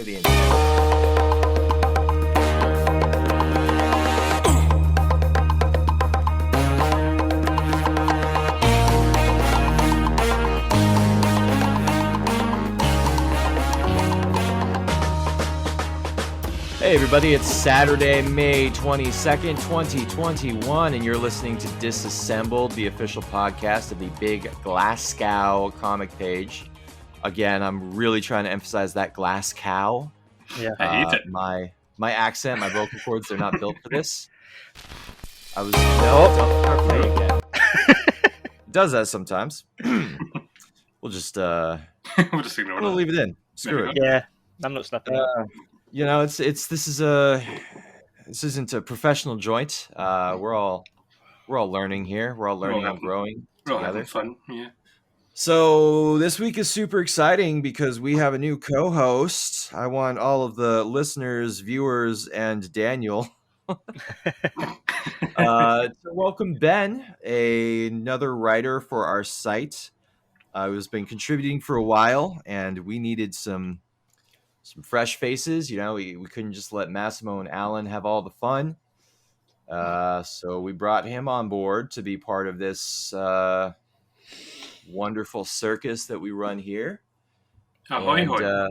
The Hey everybody, it's Saturday, May 22nd, 2021, and you're listening to Disassembled, the official podcast of the Big Glasgow comic page. Again, I'm really trying to emphasize that Glasgow. Yeah, I hate it. My accent, my vocal cords, they're not built for this. Don't start playing again. It does that sometimes. We'll just We'll just ignore we'll that. leave it in. Screw it. yeah. I'm not snipping it. You know, this isn't a professional joint. We're all learning here. We're all learning and growing We're all together. having fun, yeah. So this week is super exciting because we have a new co-host. I want all of the listeners, viewers, and Daniel to welcome Ben, another writer for our site, who's been contributing for a while, and we needed some fresh faces. You know, we couldn't just let Massimo and Alan have all the fun. So we brought him on board to be part of this wonderful circus that we run here. Ahoy, And, hoy.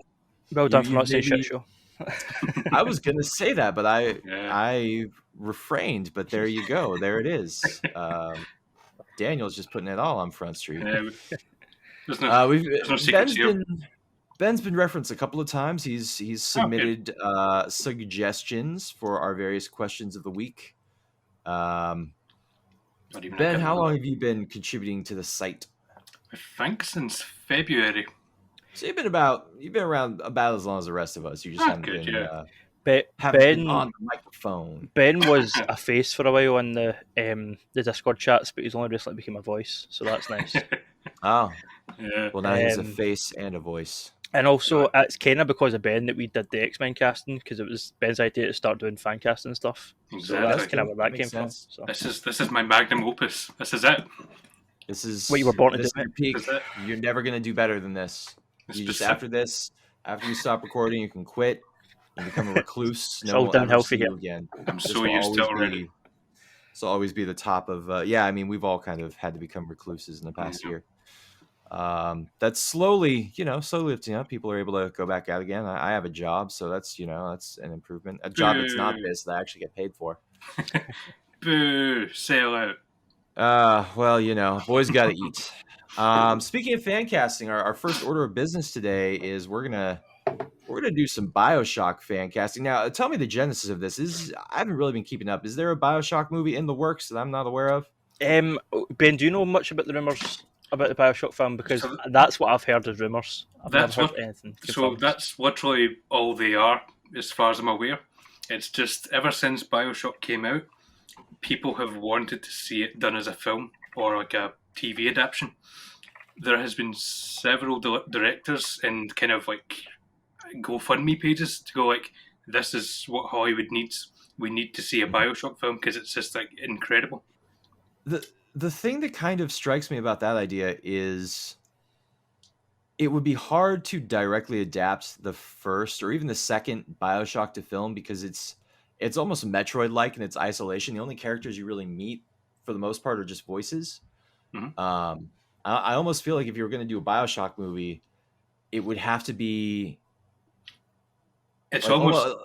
Well done you- for not saying maybe- shit show. I was gonna say that, but I Yeah. refrained. But there you go. There it is. Daniel's just putting it all on Front Street. Yeah, there's no, no secrets here. Ben's been referenced a couple of times. He's submitted suggestions for our various questions of the week. Not even Ben, a how bit. long have you been contributing to the site? I think since February. So you've been around about as long as the rest of us. You just haven't good, been yeah. haven't been Ben on the microphone. Ben was a face for a while on the Discord chats, but he's only recently became a voice, so that's nice. Oh, Yeah. well now he's a Um, face and a voice. And also, it's kind of because of Ben that we did the X-Men casting, because it was Ben's idea to start doing fan casting stuff. So Exactly. that's kind of where that Makes came sense. from. So. This is my magnum opus. This is it. This is What you were born to this do, is your peak. This is it. You're never gonna do better than this. It's You just specific- after you stop recording, you can quit. You become a recluse. It's No all one will ever downhill see for you you. again. I'm This so will used to it always already. be- This will always be the top of. Yeah, I mean, we've all kind of had to become recluses in the past Yeah. year. That's slowly lifting up. People are able to go back out again. I have a job, so that's an improvement. A job that's not this that I actually get paid for. Boo! Sail out. Well, boys got to eat. Speaking of fan casting, our first order of business today is we're gonna do some Bioshock fan casting. Now, tell me the genesis of this. I haven't really been keeping up. Is there a Bioshock movie in the works that I'm not aware of? Ben, do you know much about the rumours about the Bioshock film? Because So- that's what I've heard as rumours. I've That's never heard what- anything. So confirmed. that's literally all they are, as far as I'm aware. It's just ever since Bioshock came out, people have wanted to see it done as a film or like a TV adaptation. There has been several directors and kind of like GoFundMe pages to go like, this is what Hollywood needs. We need to see a Bioshock film because it's just like incredible. The thing that kind of strikes me about that idea is it would be hard to directly adapt the first or even the second Bioshock to film because it's almost Metroid-like in its isolation. The only characters you really meet, for the most part, are just voices. Mhm. I almost feel like if you were going to do a Bioshock movie, it would have to be It's like, almost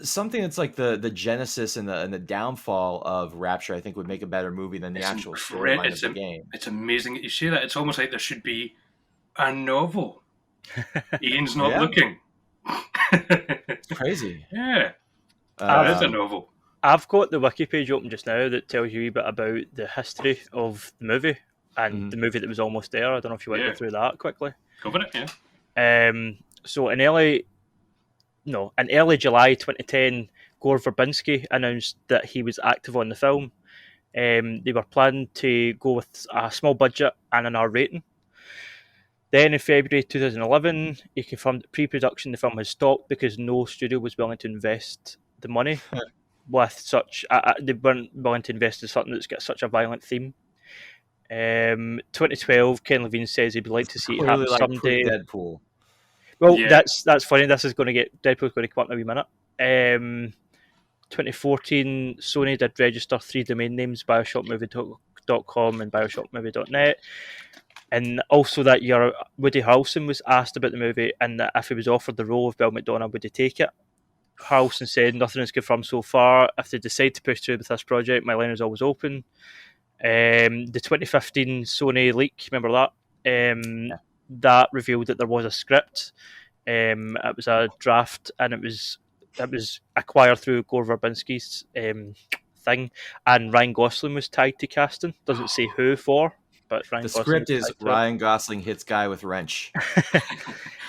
something that's like the genesis and the downfall of Rapture. I think would make a better movie than the It's actual incre- storyline of it's the a- game. it's amazing that you say that. It's almost like there should be a novel. Ian's not Yeah. looking. It's crazy. Yeah, there is a Um, novel. I've got the wiki page open just now that tells you a wee bit about the history of the movie and Mhm. the movie that was almost there. I don't know if you want to Yeah. go through that quickly. Go for it, yeah. So in early July 2010, Gore Verbinski announced that he was active on the film. They were planning to go with a small budget and an R rating. Then in February 2011, he confirmed that pre-production of the film had stopped because no studio was willing to invest the money with such. They weren't willing to invest in something that's got such a violent theme. 2012, Ken Levine says he'd like to see it Clearly happen like someday. pre-Deadpool. Well, Yeah. that's funny. This is going to get Deadpool's going to come up in a wee minute. 2014, Sony did register 3 domain names: BioshockMovie.com and BioshockMovie.net. And also that year, Woody Harrelson was asked about the movie and that if he was offered the role of Bill McDonough, would he take it? Harrelson said, "Nothing is confirmed so far. If they decide to push through with this project, my line is always open." The 2015 Sony leak, remember that? That revealed that there was a script. It was a draft, and it was acquired through Gore Verbinski's thing, and Ryan Gosling was tied to casting. Doesn't say who for, but Ryan The Gosling script was is tied to Ryan Gosling hits guy with wrench. it.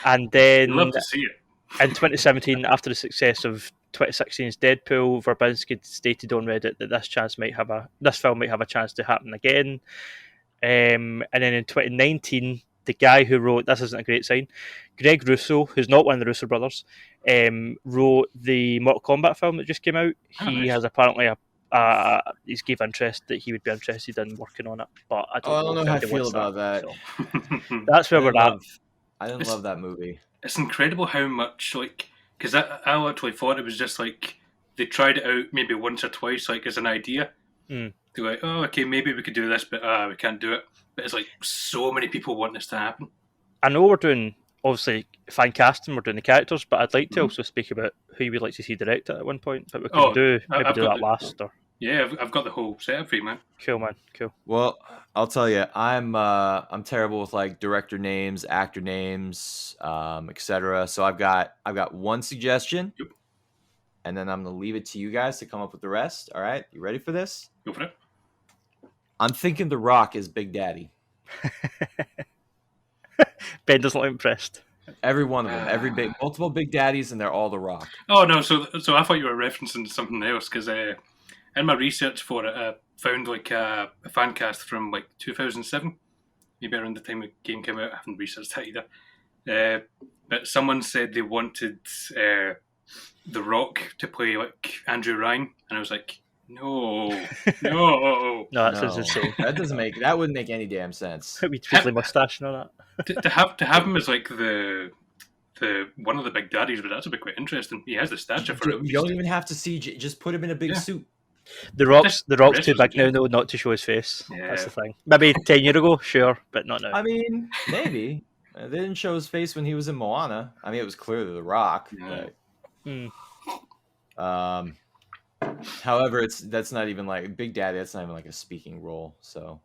And I'd then love to see it. in 2017, after the success of 2016's Deadpool, Verbinski stated on Reddit that this film might have a chance to happen again. And then in 2019, the guy who wrote this isn't a great sign, Greg Russo, who's not one of the Russo brothers, wrote the Mortal Kombat film that just came out. Oh, He nice. has apparently he's gave interest that he would be interested in working on it, but I don't know if how I anybody feel wants about that. So that's where we're at. I didn't love that movie. It's incredible how much, like, because I actually thought it was just like they tried it out maybe once or twice, like as an idea. Mm. They're like, oh, okay, maybe we could do this, but we can't do it. But it's like so many people want this to happen. I know we're doing obviously fan casting, we're doing the characters, but I'd like to also speak about who you would like to see direct it at one point. But we can Oh, do I've that got last. Or Yeah, I've got the whole setup for you, man. cool, man, cool. Well, I'll tell you, I'm terrible with like director names, actor names, etc. So I've got one suggestion, Yep. and then I'm gonna leave it to you guys to come up with the rest. All right, you ready for this? Go for it. I'm thinking The Rock is Big Daddy. Ben doesn't look impressed. Every one of them, multiple Big Daddies, and they're all The Rock. Oh no, so I thought you were referencing something else because in my research for it, I found like a fan cast from like 2007, maybe around the time the game came out. I haven't researched that either. But someone said they wanted The Rock to play like Andrew Ryan, and I was like, no. No, that sounds insane. That wouldn't make any damn sense. We twiddly mustache and all that. to have him as like the one of the big daddies, but that's a bit quite interesting. He has the stature for it. You don't even have to CG. Just put him in a big suit. The Rock's too big now, though, not to show his face. Yeah. That's the thing. Maybe 10 years ago, sure, but not now. I mean, maybe. They didn't show his face when he was in Moana. I mean, it was clearly The Rock. Yeah. But, however, that's not even like Big Daddy. That's not even like a speaking role. So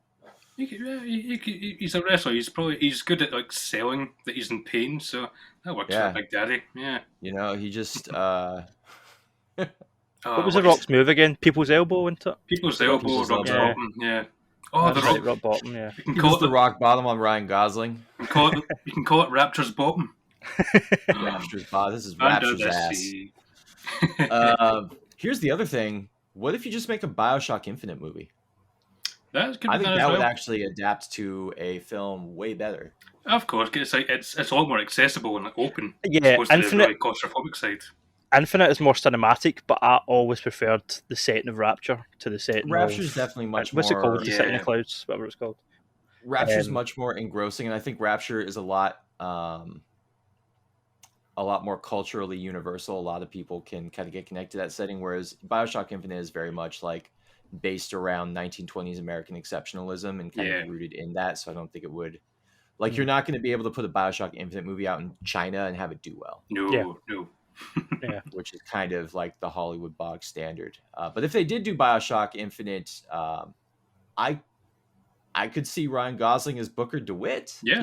he's a wrestler. He's good at like selling that he's in pain. So that works for Big Daddy. Yeah. You know, he just. What was The Rock's move again? People's Elbow, wasn't it? People's Elbow, Rock Bottom. Yeah. Oh, That's the right, Rock Bottom. Yeah. You can He call was it the Rock Bottom on Ryan Gosling. You can call it Rapture's Bottom. Rapture's Bottom. This is Rapture's ass. Here's the other thing. What if you just make a Bioshock Infinite movie? I think that would actually adapt to a film way better. Of course, it's a lot more accessible and open. Yeah, opposed to the really claustrophobic side. Infinite is more cinematic, but I always preferred the setting of Rapture to the setting. Rapture's definitely much more. What's it called? The setting in the clouds, whatever it's called. Rapture's much more engrossing, and I think Rapture is a lot more culturally universal. A lot of people can kind of get connected to that setting, whereas Bioshock Infinite is very much like based around 1920s American exceptionalism and kind of rooted in that. So I don't think it would. Like, you're not going to be able to put a Bioshock Infinite movie out in China and have it do well. No. Yeah. Which is kind of like the Hollywood bog standard. But if they did do Bioshock Infinite, I could see Ryan Gosling as Booker DeWitt. Yeah,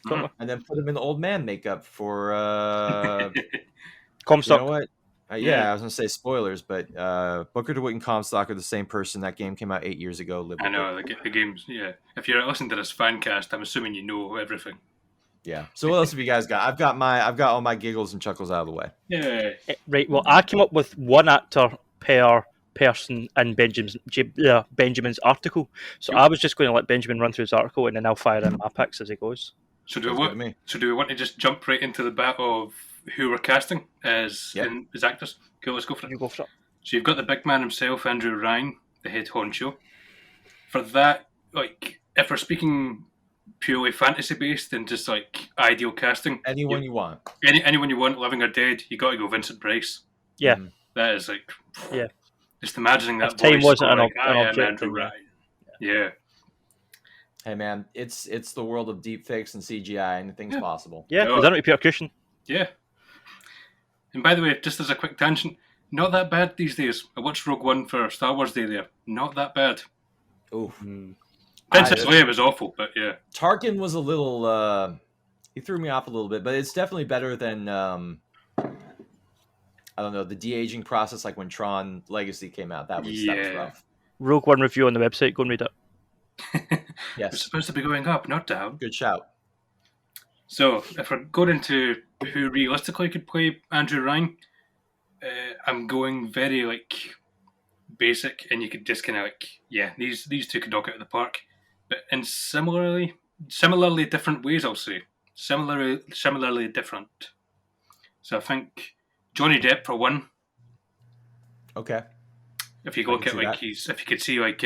totally. And then put him in the old man makeup for Comstock. You know what? I was gonna say spoilers, but Booker DeWitt and Comstock are the same person. That game came out 8 years ago. I know the game's If you're listening to this fan cast, I'm assuming you know everything. Yeah. So what else have you guys got? I've got all my giggles and chuckles out of the way. Yeah. Right. Well, I came up with one actor per person in Benjamin's article. So I was just going to let Benjamin run through his article, and then I'll fire in my picks as he goes. So do we want to just jump right into the bat of who we're casting as actors? Cool, let's go for it. You go for it. So you've got the big man himself, Andrew Ryan, the head honcho. For that, like, if we're speaking purely fantasy based and just like ideal casting. Anyone you want. Anyone you want, living or dead, you got to go Vincent Price. Yeah, Mhm. That is like, yeah. just imagining that If time voice wasn't going an, like, an I am object, Andrew then Ryan. Yeah. Hey man, it's the world of deep fakes and CGI. Anything's Yeah. possible. yeah. Oh. We've done it with Peter Cushing. Yeah. And by the way, just as a quick tangent, not that bad these days. I watched Rogue One for Star Wars Day there. Not that bad. Oof. Princess Leia was awful, but yeah. Tarkin was a little. He threw me off a little bit, but it's definitely better than. I don't know, the de-aging process, like when Tron Legacy came out. That was rough. Rogue One review on the website. Go and read it. We're Yes, supposed to be going up, not down. good shout. So, if we're going into who realistically could play Andrew Ryan, I'm going very like basic, and you could just kind of like, yeah, these two could knock it out of the park, but in similarly different ways. I'll say similarly different. So I think Johnny Depp for one. Okay. If you I look can at see like that. if you could see like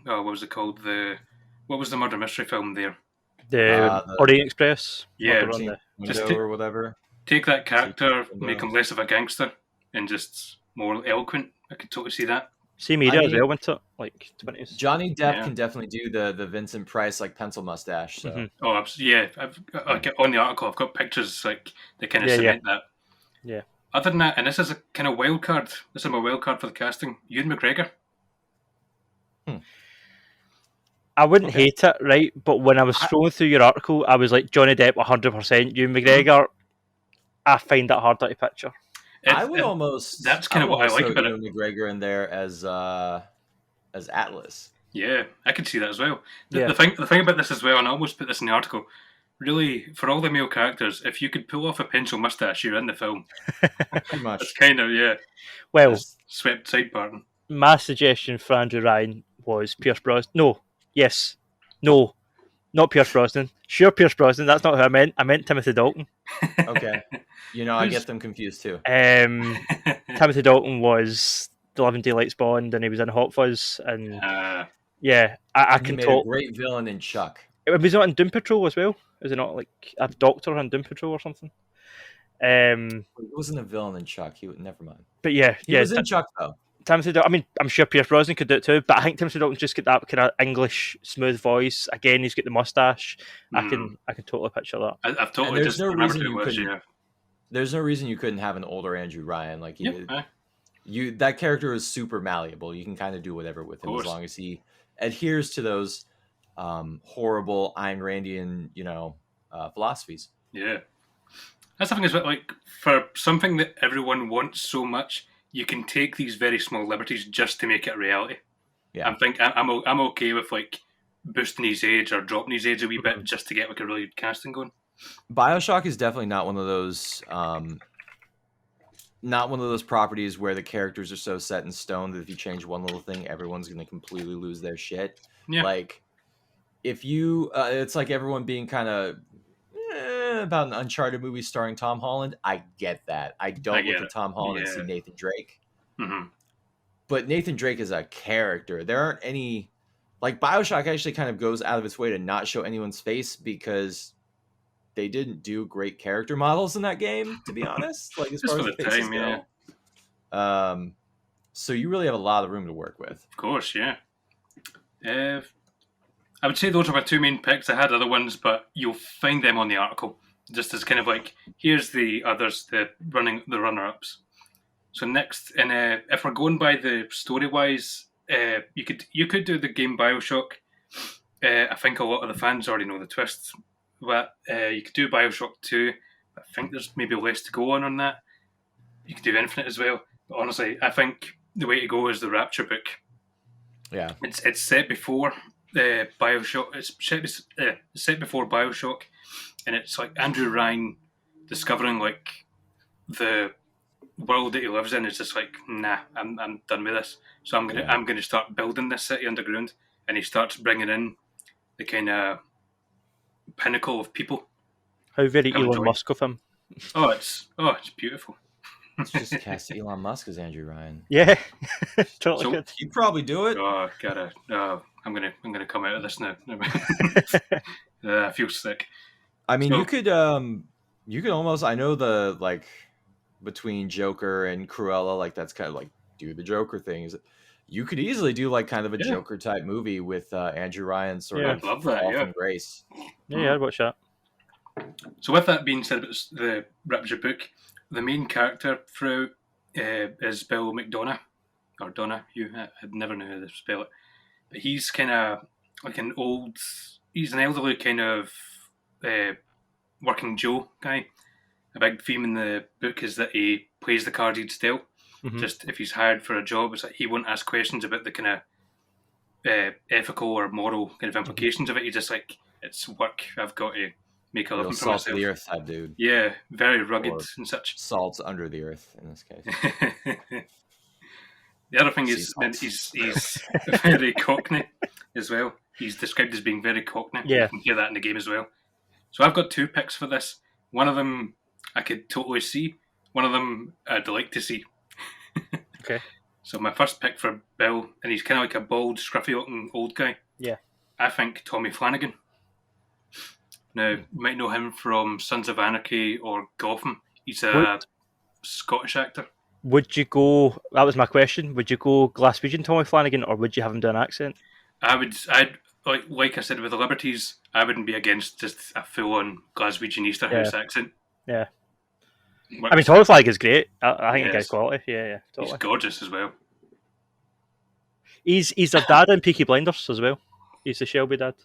what was it called, what was the murder mystery film there? The The- Orient Express. Yeah, Murder on the- Window Just or whatever. take that character, Secret make him Window. less of a gangster, and just more eloquent. I could totally see that. Same area I as mean- well, wasn't it? Like 20s. Johnny Depp Yeah. can definitely do the Vincent Price like pencil mustache. So Mhm. Oh, yeah. I've got, on the article, I've got pictures like that kind of Yeah, cement that. Yeah. Other than that, and this is a kind of wild card. This is my wild card for the casting. Ewan McGregor. I wouldn't Okay. hate it, right? But when I was scrolling through your article, I was like, Johnny Depp 100%. Ewan McGregor, I find that harder to picture. I would almost. that's kinda what I like about it. Ewan McGregor in there as Atlas. Yeah, I could see that as well. Yeah. The thing about this as well, and I almost put this in the article. Really, for all the male characters, if you could pull off a pencil mustache, you're in the film. Pretty much. It's kind of Well, just swept side parting. my suggestion for Andrew Ryan was Pierce Brosnan. No, not Pierce Brosnan. Sure, Pierce Brosnan. That's not who I meant. I meant Timothy Dalton. Okay. You know, I Who's- get them confused too. Timothy Dalton was the 11 Daylights Bond, and he was in Hot Fuzz, and yeah, I He can made talk. a great villain in Chuck. Was he not in Doom Patrol as well? Is he not like a doctor in Doom Patrol or something? He wasn't a villain in Chuck. Never mind. But yeah, He was in Chuck though. Timothy Dalton. I mean, I'm sure Pierce Brosnan could do it too, but I think Timothy Dalton's just got that kind of English smooth voice. Again, he's got the mustache. I can totally picture that. I've totally there's just no remembered reason who you it was. couldn't- Yeah. There's no reason you couldn't have an older Andrew Ryan. Like Yeah. that character is super malleable. You can kind of do whatever with him as course. long as he adheres to those horrible Ayn Randian, philosophies. Yeah. That's the thing is, like, for something that everyone wants so much, you can take these very small liberties just to make it a reality. Yeah. I'm okay with like boosting his age or dropping his age a wee bit just to get like a really good casting going. Bioshock is definitely not one of those properties where the characters are so set in stone that if you change one little thing, everyone's going to completely lose their shit. Yeah. Like if you, it's like everyone being kind of about an Uncharted movie starring Tom Holland. I get that. I don't look at Tom Holland and see Nathan Drake. Mm-hmm. But Nathan Drake is a character. There aren't any, like Bioshock actually kind of goes out of its way to not show anyone's face because they didn't do great character models in that game, to be honest. Like as Just far for as the faces time, go. So you really have a lot of room to work with. Of course, yeah. I would say those are my two main picks. I had other ones, but you'll find them on the article. Just as kind of like, here's the others, the runner-ups. So next, and if we're going by the story-wise, you could do the game Bioshock. I think a lot of the fans already know the twists, but you could do Bioshock 2. I think there's maybe less to go on that. You could do Infinite as well. But honestly, I think the way to go is the Rapture book. Yeah, it's set before Bioshock. It's set before Bioshock, and it's like Andrew Ryan discovering like the world that he lives in is just like, nah, I'm done with this. So I'm gonna start building this city underground, and he starts bringing in the kind of pinnacle of people. How very Come Elon join. Musk of him. It's beautiful. it's just cast Elon Musk as Andrew Ryan. Yeah, totally So- good. He'd probably do it. I'm gonna come out of this now. I feel sick. I mean, So- you could almost. I know the like between Joker and Cruella, like that's kind of like do the Joker things. You could easily do like kind of a Yeah. Joker type movie with Andrew Ryan's sort Yeah. of I'd love that, fall yeah. from grace. Yeah, I'd watch that. So with that being said about the Rapture book, the main character throughout is Bill McDonough, or Donna, I'd never knew how to spell it. But he's kind of like he's an elderly kind of working Joe guy. A big theme in the book is that he plays the card he'd dealt. Mhm. Just if he's hired for a job, it's like he won't ask questions about the kind of ethical or moral kind of implications of it. He's just like, it's work. I've got to make a Real living for salt of myself. the earth type dude. Yeah, very rugged Or- and such. Salt under the earth in this case. The other thing Sea is salt. he's very cockney as well. He's described as being very cockney. Yeah. You can hear that in the game as well. So I've got 2 picks for this. One of them I could totally see. One of them I'd like to see. Okay. So my first pick for Bill, and he's kind of like a bald, scruffy-looking old guy. Yeah. I think Tommy Flanagan. Now, you might know him from Sons of Anarchy or Gotham. He's a What? Scottish actor. Would you go? That was my question. Would you go Glaswegian Tommy Flanagan, or would you have him do an accent? I'd like I said with the Liberties, I wouldn't be against just a full-on Glaswegian Easter House accent. Yeah. I mean, Tommy Flanagan's great. I think the Yes. guy's quality. Yeah, He's totally. gorgeous as well. He's their dad in Peaky Blinders as well. He's the Shelby dad.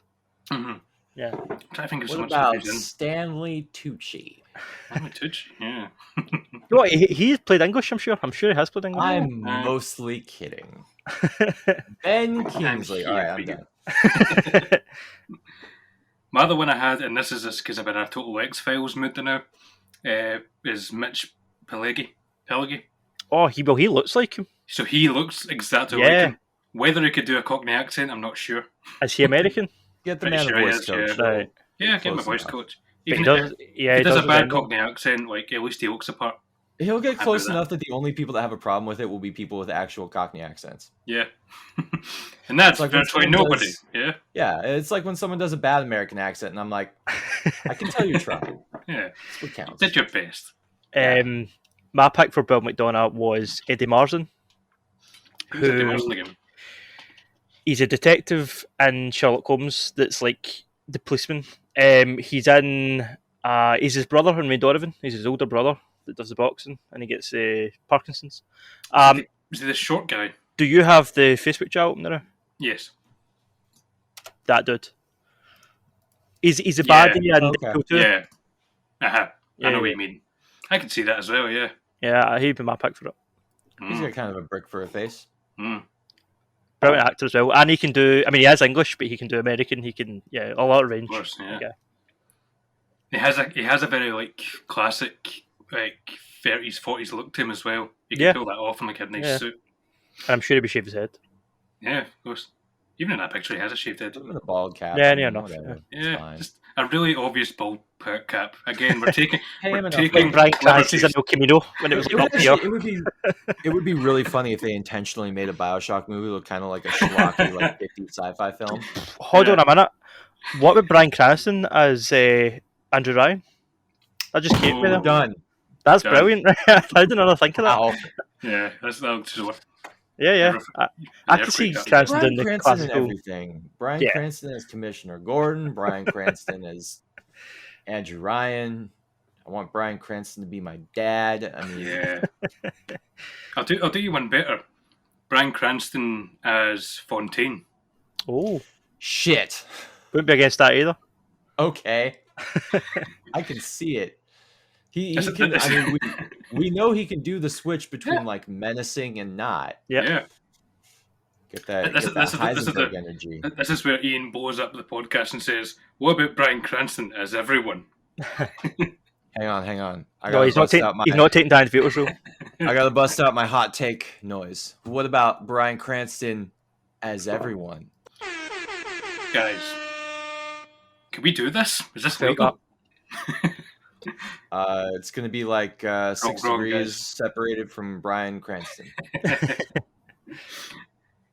Mm-hmm. Yeah. I'm trying to think of so What much stuff about he's in. Stanley Tucci? I'm a Tudge, yeah. You know what, he's played English, I'm sure. I'm sure he has played English. I'm mostly kidding. Ben Kingsley. here All right, for I'm you. done. My other one I had, and this is just because I'm in a total X-Files mood now, is Mitch Pileggi. Oh, he looks like him. So he looks exactly like Yeah. him. Whether he could do a Cockney accent, I'm not sure. Is he American? Get the Pretty man sure a he voice is, coach. yeah. Right. Yeah, give him a Close voice enough. coach. But Even he does. Yeah, if he he does a does bad his- Cockney accent, like at least he looks apart. He'll get Happy close with that. enough that the only people that have a problem with it will be people with actual Cockney accents. Yeah. And that's It's like when virtually someone nobody. does- Yeah. Yeah, it's like when someone does a bad American accent, and I'm like, I can tell you're trying. Yeah. That's what counts. Did your best. My pick for Bill McDonough was Eddie Marsan. Who's Eddie Marsan again? He's a detective in Sherlock Holmes that's like the policeman. He's in. He's his brother in Ray Donovan. He's his older brother that does the boxing, and he gets Parkinson's. Is he the short guy? Do you have the Facebook chat open there? Yes. That dude. He's a Yeah. baddie and Okay. Deadpool too. Yeah. I know Yeah. what you mean. I can see that as well, yeah. Yeah, he'd be my pick for it. He's got kind of a brick for a face. Brilliant actor as well, and he can do. I mean, he has English, but he can do American. He can, a lot of range. Of course, yeah. Okay. He has a very like classic like 30s, 40s look to him as well. You can Yeah. pull that off in like a nice Yeah. suit. And I'm sure he'd be shaved his head. Yeah, of course. Even in that picture, he has a shaved head. Put him in a bald cap. Yeah, I mean, near enough, whatever. It's Yeah, fine. just a really obvious bald cap. Again, we're taking Pay him we're enough. taking Like Brian Cranston's in liberties. El Camino when it was It like would, up here. it would be really funny if they intentionally made a Bioshock movie look kind of like a schlocky, like 50s sci-fi film. Hold on a minute. What would Brian Cranston as Andrew Ryan? That just came with Oh. him. Done. That's Done. brilliant. I didn't ever think of that. Wow. Yeah, that'll just work. Yeah. I can see Cranston Brian doing the Cranston and classical. everything. Brian Yeah. Cranston as Commissioner Gordon. Brian Cranston as Andrew Ryan. I want Brian Cranston to be my dad. I mean, Yeah. I'll do you one better. Bryan Cranston as Fontaine. Oh, shit. wouldn't be against that either. Okay. I can see it. He That's- can. that's- I mean, we know he can do the switch between like menacing and not. Yeah. Yeah. Get that, This get is- that this is Heisenberg the- energy. This is where Ian blows up the podcast and says, "What about Bryan Cranston as everyone?" Hang on. I No, gotta he's not, bust out my. he's not taking Dan DeVito's role. I gotta bust out my hot take noise. What about Bryan Cranston as everyone? Guys, can we do this? Is this Felt legal? It's gonna be like 6 wrong, degrees guys. separated from Bryan Cranston.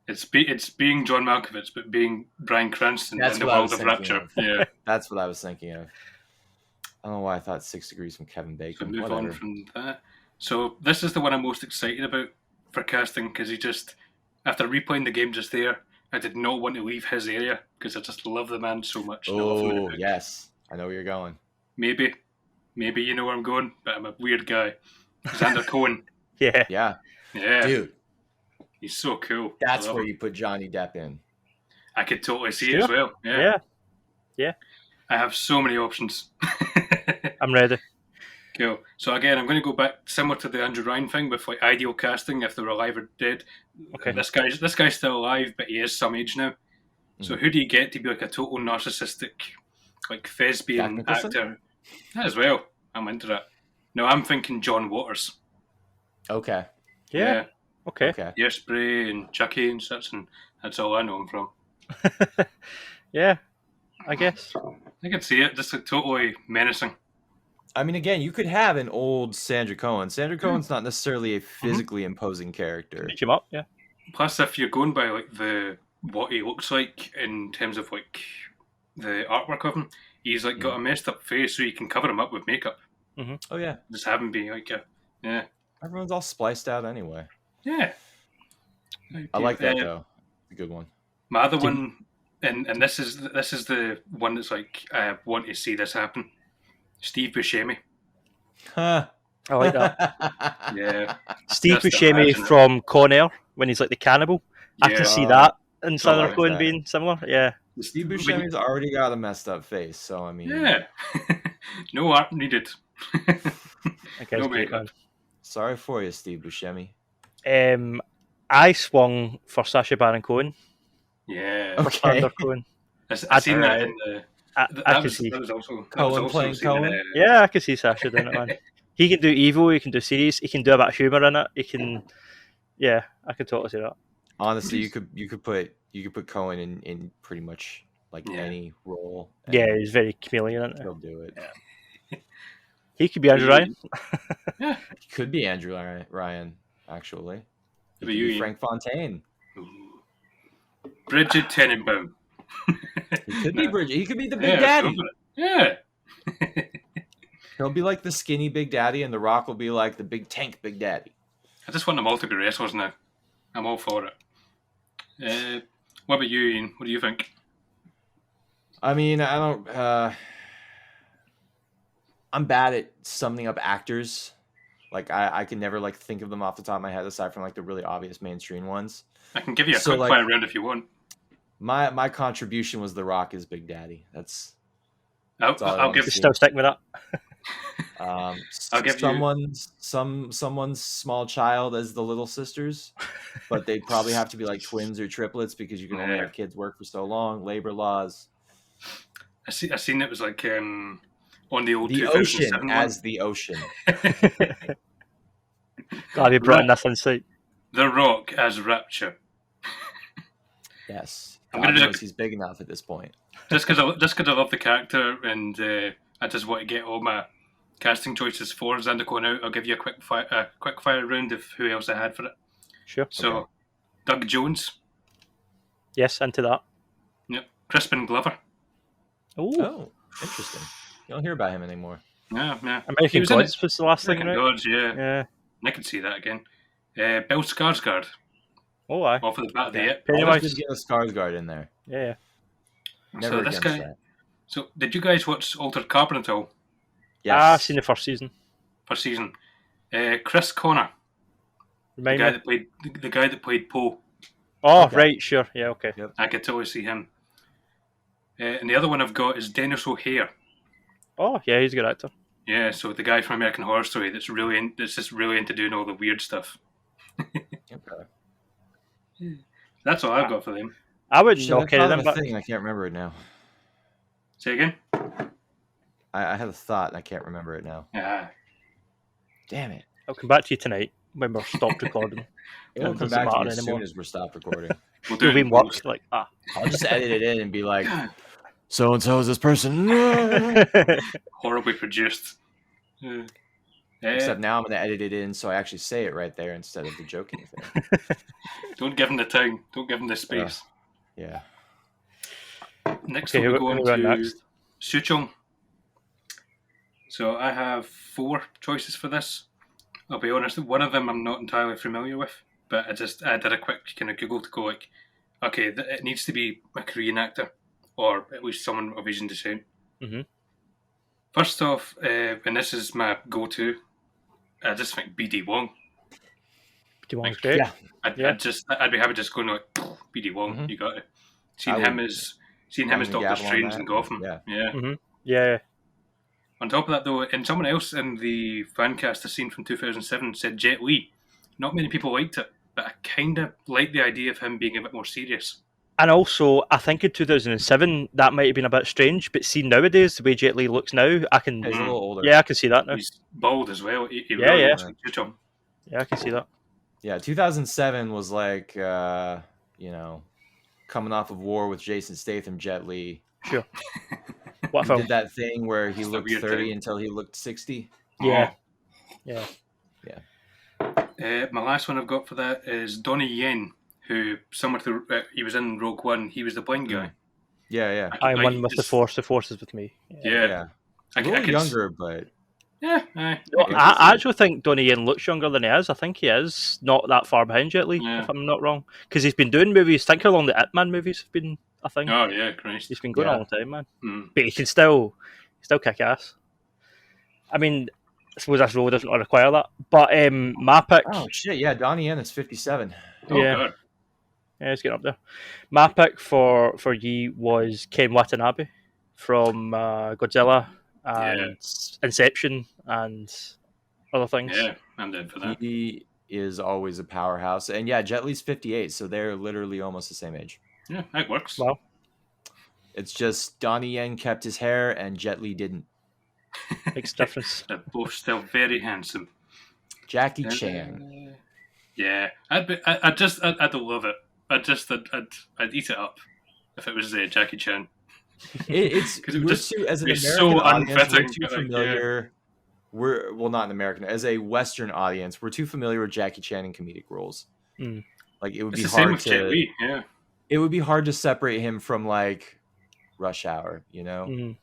It's being John Malkovich, but being Bryan Cranston That's in the what I world was of thinking Rapture. of. Yeah. That's what I was thinking of. I don't know why I thought 6 Degrees from Kevin So Bacon. move Whatever. on from that. So this is the one I'm most excited about for casting because after replaying the game just there, I did not want to leave his area because I just love the man so much. And I love him in the Oh, book. yes. I know where you're going. Maybe you know where I'm going, but I'm a weird guy. Xander Cohen. Yeah. Yeah. Yeah. Dude, He's so cool. that's I love where him. you put Johnny Depp in. I could totally see it as well. Yeah. I have so many options. I'm ready. Cool. So again, I'm going to go back similar to the Andrew Ryan thing with like ideal casting if they're alive or dead. Okay. This guy's still alive, but he is some age now. So who do you get to be like a total narcissistic, like thespian Jack Nicholson? actor? That as well. I'm into that. No, I'm thinking John Waters. Okay. Yeah. Okay. Hairspray and Chucky and such, and that's all I know him from. Yeah, I guess. I can see it. Just like totally menacing. I mean, again, you could have an old Sandra Cohen. Sandra Cohen's not necessarily a physically imposing character. Reach him up, yeah. Plus, if you're going by like what he looks like in terms of like the artwork of him, he's like got a messed up face, so you can cover him up with makeup. Mm-hmm. Oh, yeah. Just have him be like yeah. Everyone's all spliced out anyway. Yeah. I like that, though. A good one. My other one, and this is the one that's like I want to see this happen. Steve Buscemi. Huh. I like that. Yeah. Steve Just Buscemi imagine it. from Con Air when he's like the cannibal. I Yeah. can see that and Sandra like Cohen that. being similar. Yeah. Steve Buscemi's already got a messed up face, so I mean... Yeah. No art needed. I guess No great, makeup. Sorry for you, Steve Buscemi. I swung for Sacha Baron Cohen. Yeah. Okay. Sandra Cohen. I seen that Alright. in the. I That can see. was also Cohen playing seen in, Cohen? Yeah, I can see Sacha doing it, man. He can do evil, he can do serious, he can do a bit of humour in it. He can, yeah, I can totally see that. Honestly, you could put Cohen in pretty much like any role. and Yeah, he's very chameleon in it. he'll do it. He could be Andrew Ryan. Yeah. He could be Andrew Ryan, actually. He Who could are you, be Ian? Frank Fontaine. Ooh. Bridgette Tenenbaum. He could be Bridget. He could be the Big Yeah, Daddy. Yeah. He'll be like the skinny Big Daddy, and The Rock will be like the big tank Big Daddy. I just want them all to be wrestlers now. I'm all for it. What about you, Ian? What do you think? I mean, I don't. I'm bad at summing up actors. Like I can never like think of them off the top of my head, aside from like the really obvious mainstream ones. I can give you a So, quick like- fire round if you want. My contribution was The Rock as Big Daddy. That's I'll all I I'll wanna give see. Still sticking with that. I'll give you- someone's small child as the little sisters, but they'd probably have to be like twins or triplets because you can only Yeah. have kids work for so long. Labor laws. I seen it was like on the old The 2007 ocean one. as the ocean. Glad you brought in this insight. The Rock as Rapture. Yes. I'm God gonna do knows it- he's big enough at this point. Just because I love the character and I just want to get all my casting choices for Xander Cohen out. I'll give you a quick fire round of who else I had for it. Sure. So, Okay. Doug Jones, Yes, into that. yep, Crispin Glover. Ooh. Oh, interesting. You don't hear about him anymore. Yeah. He American was in Gods was the last thing, American right? Gods, yeah. Yeah. I could see that again. Bill Skarsgård, Oh, aye. off of the bat of the Yeah. it. Pennywise. Always get a Skarsgård in there. Yeah. Never So this against guy. that. So did you guys watch Altered Carbon at all? Yes. I've seen the first season. First season. Chris Connor, the Remind guy me. that played Poe. Oh, Okay. right, sure. Yeah, okay. I could totally see him. And the other one I've got is Dennis O'Hare. Oh, yeah, he's a good actor. Yeah, so the guy from American Horror Story that's just really into doing all the weird stuff. Okay. That's all I've got for them. I wouldn't Shit, I knock any thought of of them a back. thing. I can't remember it now. Say again? I had a thought and I can't remember it now. Yeah. Damn it. I'll come back to you tonight when we're stopped recording. It'll It come doesn't back to me matter as anymore. soon as we're stopped recording. We'll do You'll it be in work, post. like, I'll just edit it in and be like, so and so is this person. Horribly produced. Yeah. Except now I'm going to edit it in so I actually say it right there instead of the joking thing. Don't give him the time. Don't give him the space. Yeah. Next, Okay, we'll go on who are to next? Suchong. So I have 4 choices for this. I'll be honest, one of them I'm not entirely familiar with, but I did a quick kind of Google to go like, okay, it needs to be a Korean actor, or at least someone of Asian descent. Mm-hmm. First off, and this is my go-to, I just think BD Wong. BD Wong's Like, great. Yeah. I'd be happy just going like BD Wong. Mhm. You got it. I Seen would him as bang the Doctor gavel on Strange that. and Gotham. Yeah. Yeah. Mm-hmm. Yeah. On top of that, though, and someone else in the fan cast I seen from 2007 said Jet Li. Not many people liked it, but I kind of like the idea of him being a bit more serious. And also, I think in 2007 that might have been a bit strange, but see nowadays the way Jet Li looks now, I can. He's a little older. Yeah, I can see that now. He's bald as well. He Yeah, really yeah. looks like Chuchong. Yeah, I can see that. Yeah, 2007 was like, coming off of war with Jason Statham, Jet Li. Sure. What He film? did that thing where he It's a looked weird 30 thing. until he looked 60. Yeah. Yeah. My last one I've got for that is Donnie Yen, who similar to he was in Rogue One. He was the blind guy. Yeah. I am Like, one with the just- Force. The Force is with me. Yeah, A little younger, but Yeah, aye. No, Yeah, I actually think Donnie Yen looks younger than he is. I think he is not that far behind Jet Li, Yeah. if I'm not wrong. Because he's been doing movies. Think how long the Ip Man movies have been. I think Oh yeah, Christ. he's been going Yeah. a long time, man. Mm. But he can still kick ass. I mean, I suppose this role doesn't require that. But my pick, oh shit, yeah, Donnie Yen is 57. Oh yeah, god. yeah, he's getting up there. My pick for Yi was Ken Watanabe from Godzilla and Inception and other things. Yeah, I'm dead for that. He is always a powerhouse. And yeah, Jet Li's 58, so they're literally almost the same age. Yeah, that works. Wow. It's just Donnie Yen kept his hair and Jet Li didn't. Makes a difference. They're both still very handsome. Jackie Chan. Yeah, I'd love it. I'd eat it up if it was Jackie Chan. It's 'Cause it would we're just too, as an be American so audience, unfitting, we're too but, like, familiar. We're not an American, as a Western audience, we're too familiar with Jackie Chan in comedic roles. Mm. Like it would It's be the same hard with Jet to. Li. Yeah, It would be hard to separate him from like Rush Hour, you know. Mhm.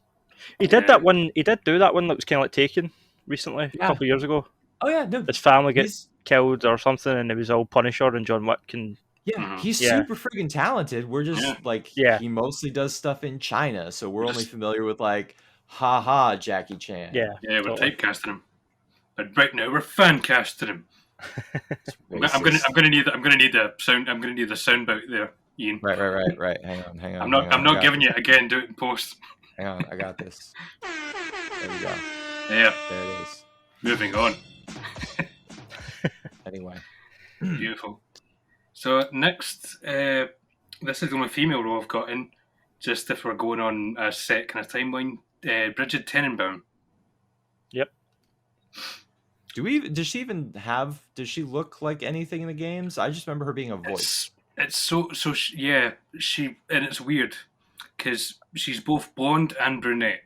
He did that one. He did do that one that was kind of like Taken recently, a Yeah. couple of years ago. Oh yeah, no, His family gets he's killed or something, and it was all Punisher and John Wick and Mhm. he's Yeah. super friggin' talented. We're just Yeah. like Yeah. he mostly does stuff in China, so we're We're only just- familiar with like haha Jackie Chan. yeah, we're totally. typecasting him. But right now we're fan casting him. I'm Racist. gonna need the sound. I'm gonna need the sound bite there, Ian. Right. Hang on. I'm not giving you it again. Do it in post. Hang on, I got this. There we go. Yeah, There it is. moving on. Anyway. Beautiful. So next, this is the only female role I've got in. Just if we're going on a set kind of timeline, Bridgette Tenenbaum. Yep. Does she look like anything in the games? I just remember her being a voice. It's she and it's weird because she's both blonde and brunette.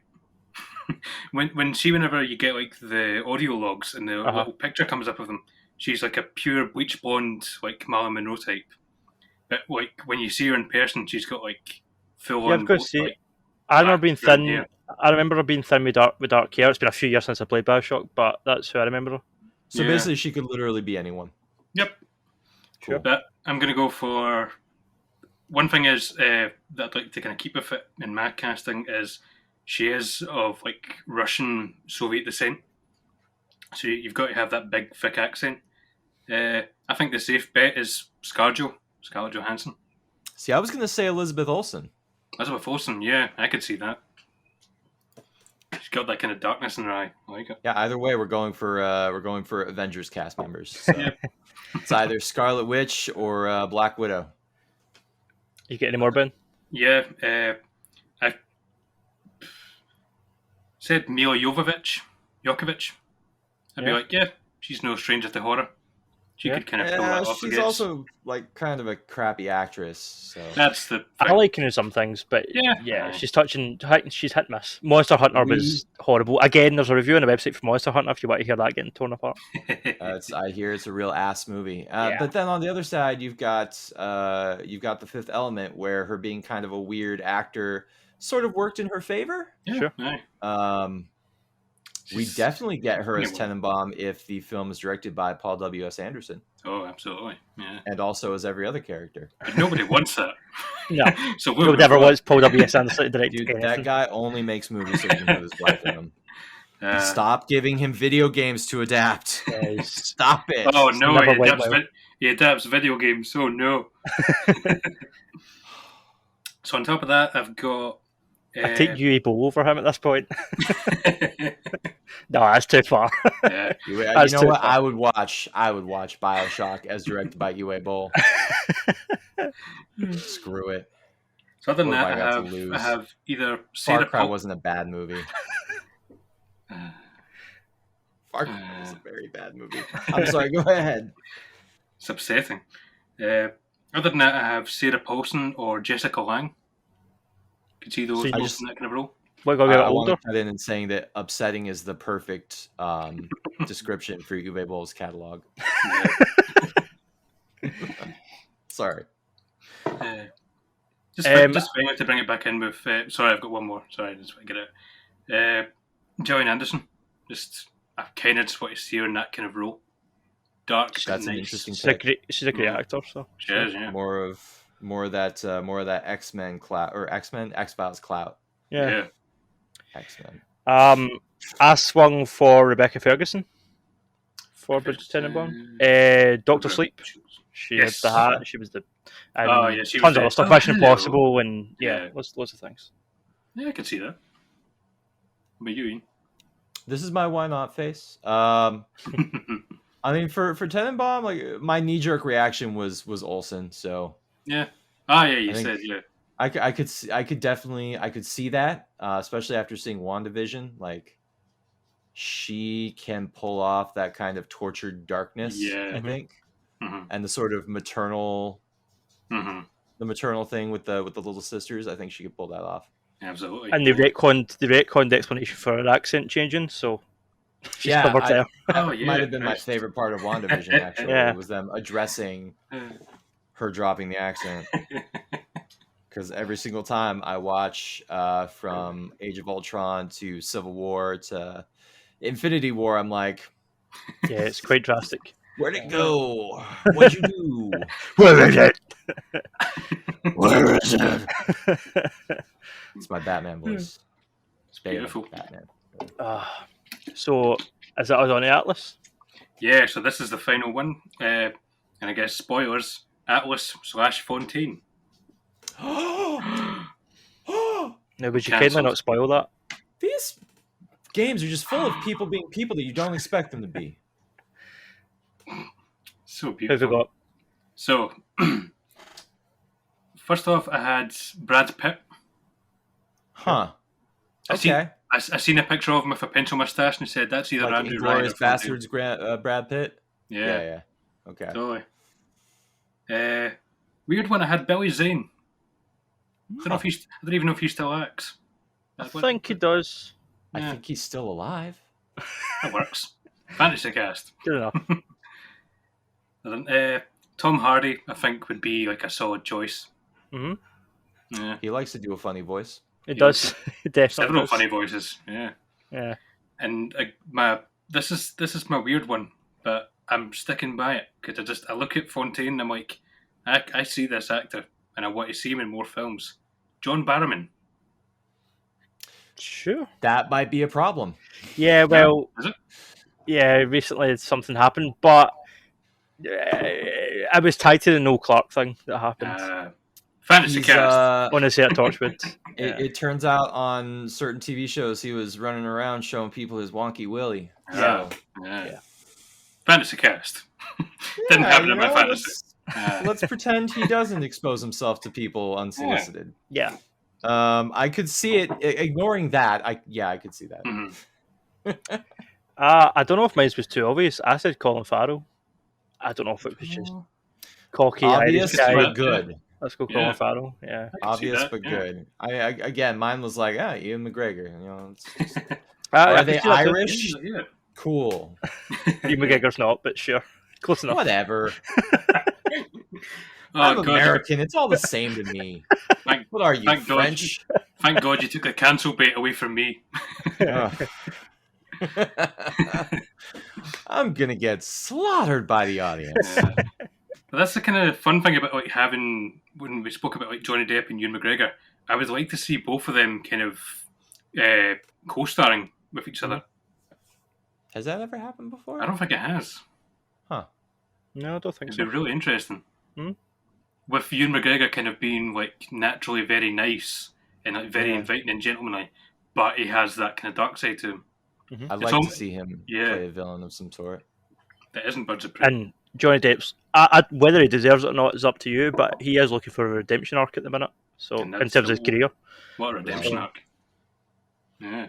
Whenever you get like the audio logs and the little picture comes up of them, she's like a pure bleach blonde, like Marilyn Monroe type. But like when you see her in person, she's got like full Yeah, on. I've got to say, like, I remember being black thin. hair. I remember her being thin with dark hair. It's been a few years since I played Bioshock, but that's who I remember her. So Yeah. basically, she could literally be anyone. Yep. Cool. But I'm going to go for one thing is that I'd like to kind of keep with it in my casting is she is of like Russian Soviet descent, so you've got to have that big thick accent. I think the safe bet is Scarlett Johansson. See, I was gonna say Elizabeth Olsen. Elizabeth Olsen, yeah, I could see that. She's got that kind of darkness in her eye. I like it. Yeah. Either way, we're going for Avengers cast members. So Yep. it's either Scarlet Witch or Black Widow. You get any more, Ben? Yeah, I said Mila Jovovich. I'd be Yeah. like, yeah, she's no stranger to horror. She Yeah. could kind of pull that off. I She's guess. also like kind of a crappy actress. So That's the. I Thing. like her in some things, but Yeah. she's she's hit and miss. Monster Hunter was horrible. Again, there's a review on the website for Monster Hunter if you want to hear that getting torn apart. I hear it's a real ass movie. Yeah. But then on the other side, you've got The Fifth Element, where her being kind of a weird actor sort of worked in her favor. Sure. We definitely get her as Anyway. Tenenbaum if the film is directed by Paul W.S. Anderson. Oh, absolutely. Yeah. And also as every other character. But nobody wants that. No. So Nobody ever wants Paul W.S. Anderson to direct Dude, anything. that guy only makes movies so he can put his wife in them. Stop giving him video games to adapt. Stop it. Oh no, Never went well. he adapts video games. Oh no. So on top of that, I've got. I take Yui Bo over him at this point. No, that's too far. Yeah. You know That's too what? far. I would watch Bioshock as directed by Yue Boll. Screw it. So other than What have that, I got to lose? I have either Far Sarah Cry Paul- wasn't a bad movie. Far Cry was a very bad movie. I'm sorry, go ahead. It's upsetting. Other than that, I have Sarah Paulson or Jessica Lange. Could see those So you both just- in that kind of role. We're going to get I want older. to cut in and saying that upsetting is the perfect description for Yue Boll's catalog. Sorry. Just to bring it back in with. Sorry, I've got one more. Sorry, I just want to get it. Gillian Anderson. I kind of just want to see her in that kind of role. Dark. That's an nice. interesting She's a great actor, so She is, yeah. more of that X-Men clout or X-Files clout. yeah. X-Men. I swung for Rebecca Ferguson for Bridgette Tenenbaum. Doctor Sleep. She Yes. had the hat. She was the. And Oh, yeah, she was tons of the- other stuff. oh, Mission hello. Impossible and Yeah. loads of things. Yeah, I can see that. But you, Ian? This is my why not face. I mean, for Tenenbaum, like my knee jerk reaction was Olsen. So Yeah. Ah, yeah, you I think- said, yeah. I could see that, especially after seeing WandaVision. Like, she can pull off that kind of tortured darkness. Yeah. I think, Mhm. and the sort of maternal, Mhm. the maternal thing with the little sisters. I think she could pull that off. Absolutely. And they retconned the explanation for her accent changing, so she's Yeah, covered there. Oh, yeah. Might have been my Christ. favorite part of WandaVision. Actually, Yeah. it was them addressing her dropping the accent. Because every single time I watch from Age of Ultron to Civil War to Infinity War, I'm like, Yeah, it's quite drastic. where'd it go? What'd you do? Where is it? Where is it? It's my Batman voice. It's beautiful. Batman. So, is that us on the Atlas? Yeah, so this is the final one. And I guess spoilers, Atlas/Fontaine. Now, would you Cancelled. kindly not spoil that? These games are just full of people being people that you don't expect them to be. So Who have we beautiful. got? So, first off, I had Brad Pitt. Huh. I seen- Okay. I seen a picture of him with a pencil mustache and said, that's either Like Andrew Ryan or Inglourious Fontaine. Bastards Brad Pitt? Yeah, Yeah. Okay. totally. Weird one, I had Billy Zane. I don't even know if he still acts. I think he does. I Yeah. think he's still alive. That works. Fantasy cast. Good enough. And then, Tom Hardy, I think, would be like a solid choice. hmm Yeah. He likes to do a funny voice. It does. It definitely Several does. funny voices. Yeah. Yeah. And this is my weird one, but I'm sticking by it because I look at Fontaine and I'm like, I see this actor and I want to see him in more films. John Barrowman. Sure. That might be a problem. Yeah, well, Is it? yeah, recently something happened, but I was tied to the Noel Clark thing that happened Fantasy He's, cast. on the set of Torchwood. it turns out on certain TV shows he was running around showing people his wonky willy. Yeah. So, Yeah. Fantasy cast. Didn't happen in my fantasy. Let's pretend he doesn't expose himself to people unsolicited. Yeah. I could see it. Ignoring that, I could see that. Mhm. I don't know if mine was too obvious. I said Colin Farrell. I don't know if it was just cocky Obvious Irish guy. but good. Let's go Colin Yeah. Farrell. Yeah. I can see Obvious that, but yeah. good. I again, mine was like, Ian McGregor. You know, it's just, I are can they see that too. Irish? Yeah. Cool. Ian McGregor's not, but sure. Close enough. Whatever. Oh, I'm God. American. It's all the same to me. Thank, What are you, thank God. French? Thank God you took the cancel bait away from me. Ugh. I'm gonna get slaughtered by the audience. Yeah. But that's the kind of fun thing about like having when we spoke about like Johnny Depp and Ewan McGregor. I would like to see both of them kind of co-starring with each other. Has that ever happened before? I don't think it has. No, I don't think It'd so. be really interesting. Hmm? With Ewan McGregor kind of being like naturally very nice and like very Yeah. inviting and gentlemanly, but he has that kind of dark side to him I'd It's like al- to see him yeah. play a villain of some sort. that isn't Birds of Prey. And Johnny Depp's, whether he deserves it or not is up to you, but he is looking for a redemption arc at the minute. So, And in that's terms of his the- career. What a redemption Right. arc. Yeah.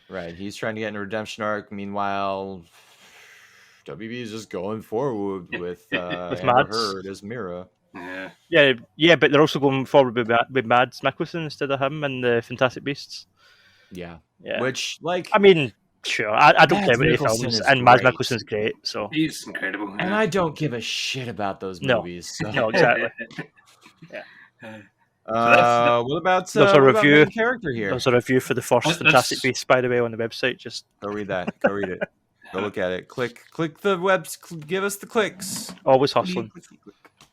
Right. He's trying to get in a redemption arc. Meanwhile, WB is just going forward with With Amber Mads. Heard as Mira. Yeah. Yeah, but they're also going forward with Mads Mikkelsen instead of him and the Fantastic Beasts. Yeah. Yeah. Which, like, I mean, sure, I don't Mads care about any Mikkelsen films, is and Mads great. Mikkelsen's great, so. He's incredible. and I don't give a shit about those No. movies. So. No, exactly. What about There's a what about review. main character here? There's a review for the first Let's- Fantastic Beasts, by the way, on the website. Just Go read that. Go read it. Go look at it. Click the webs. Give us the clicks. always hustling.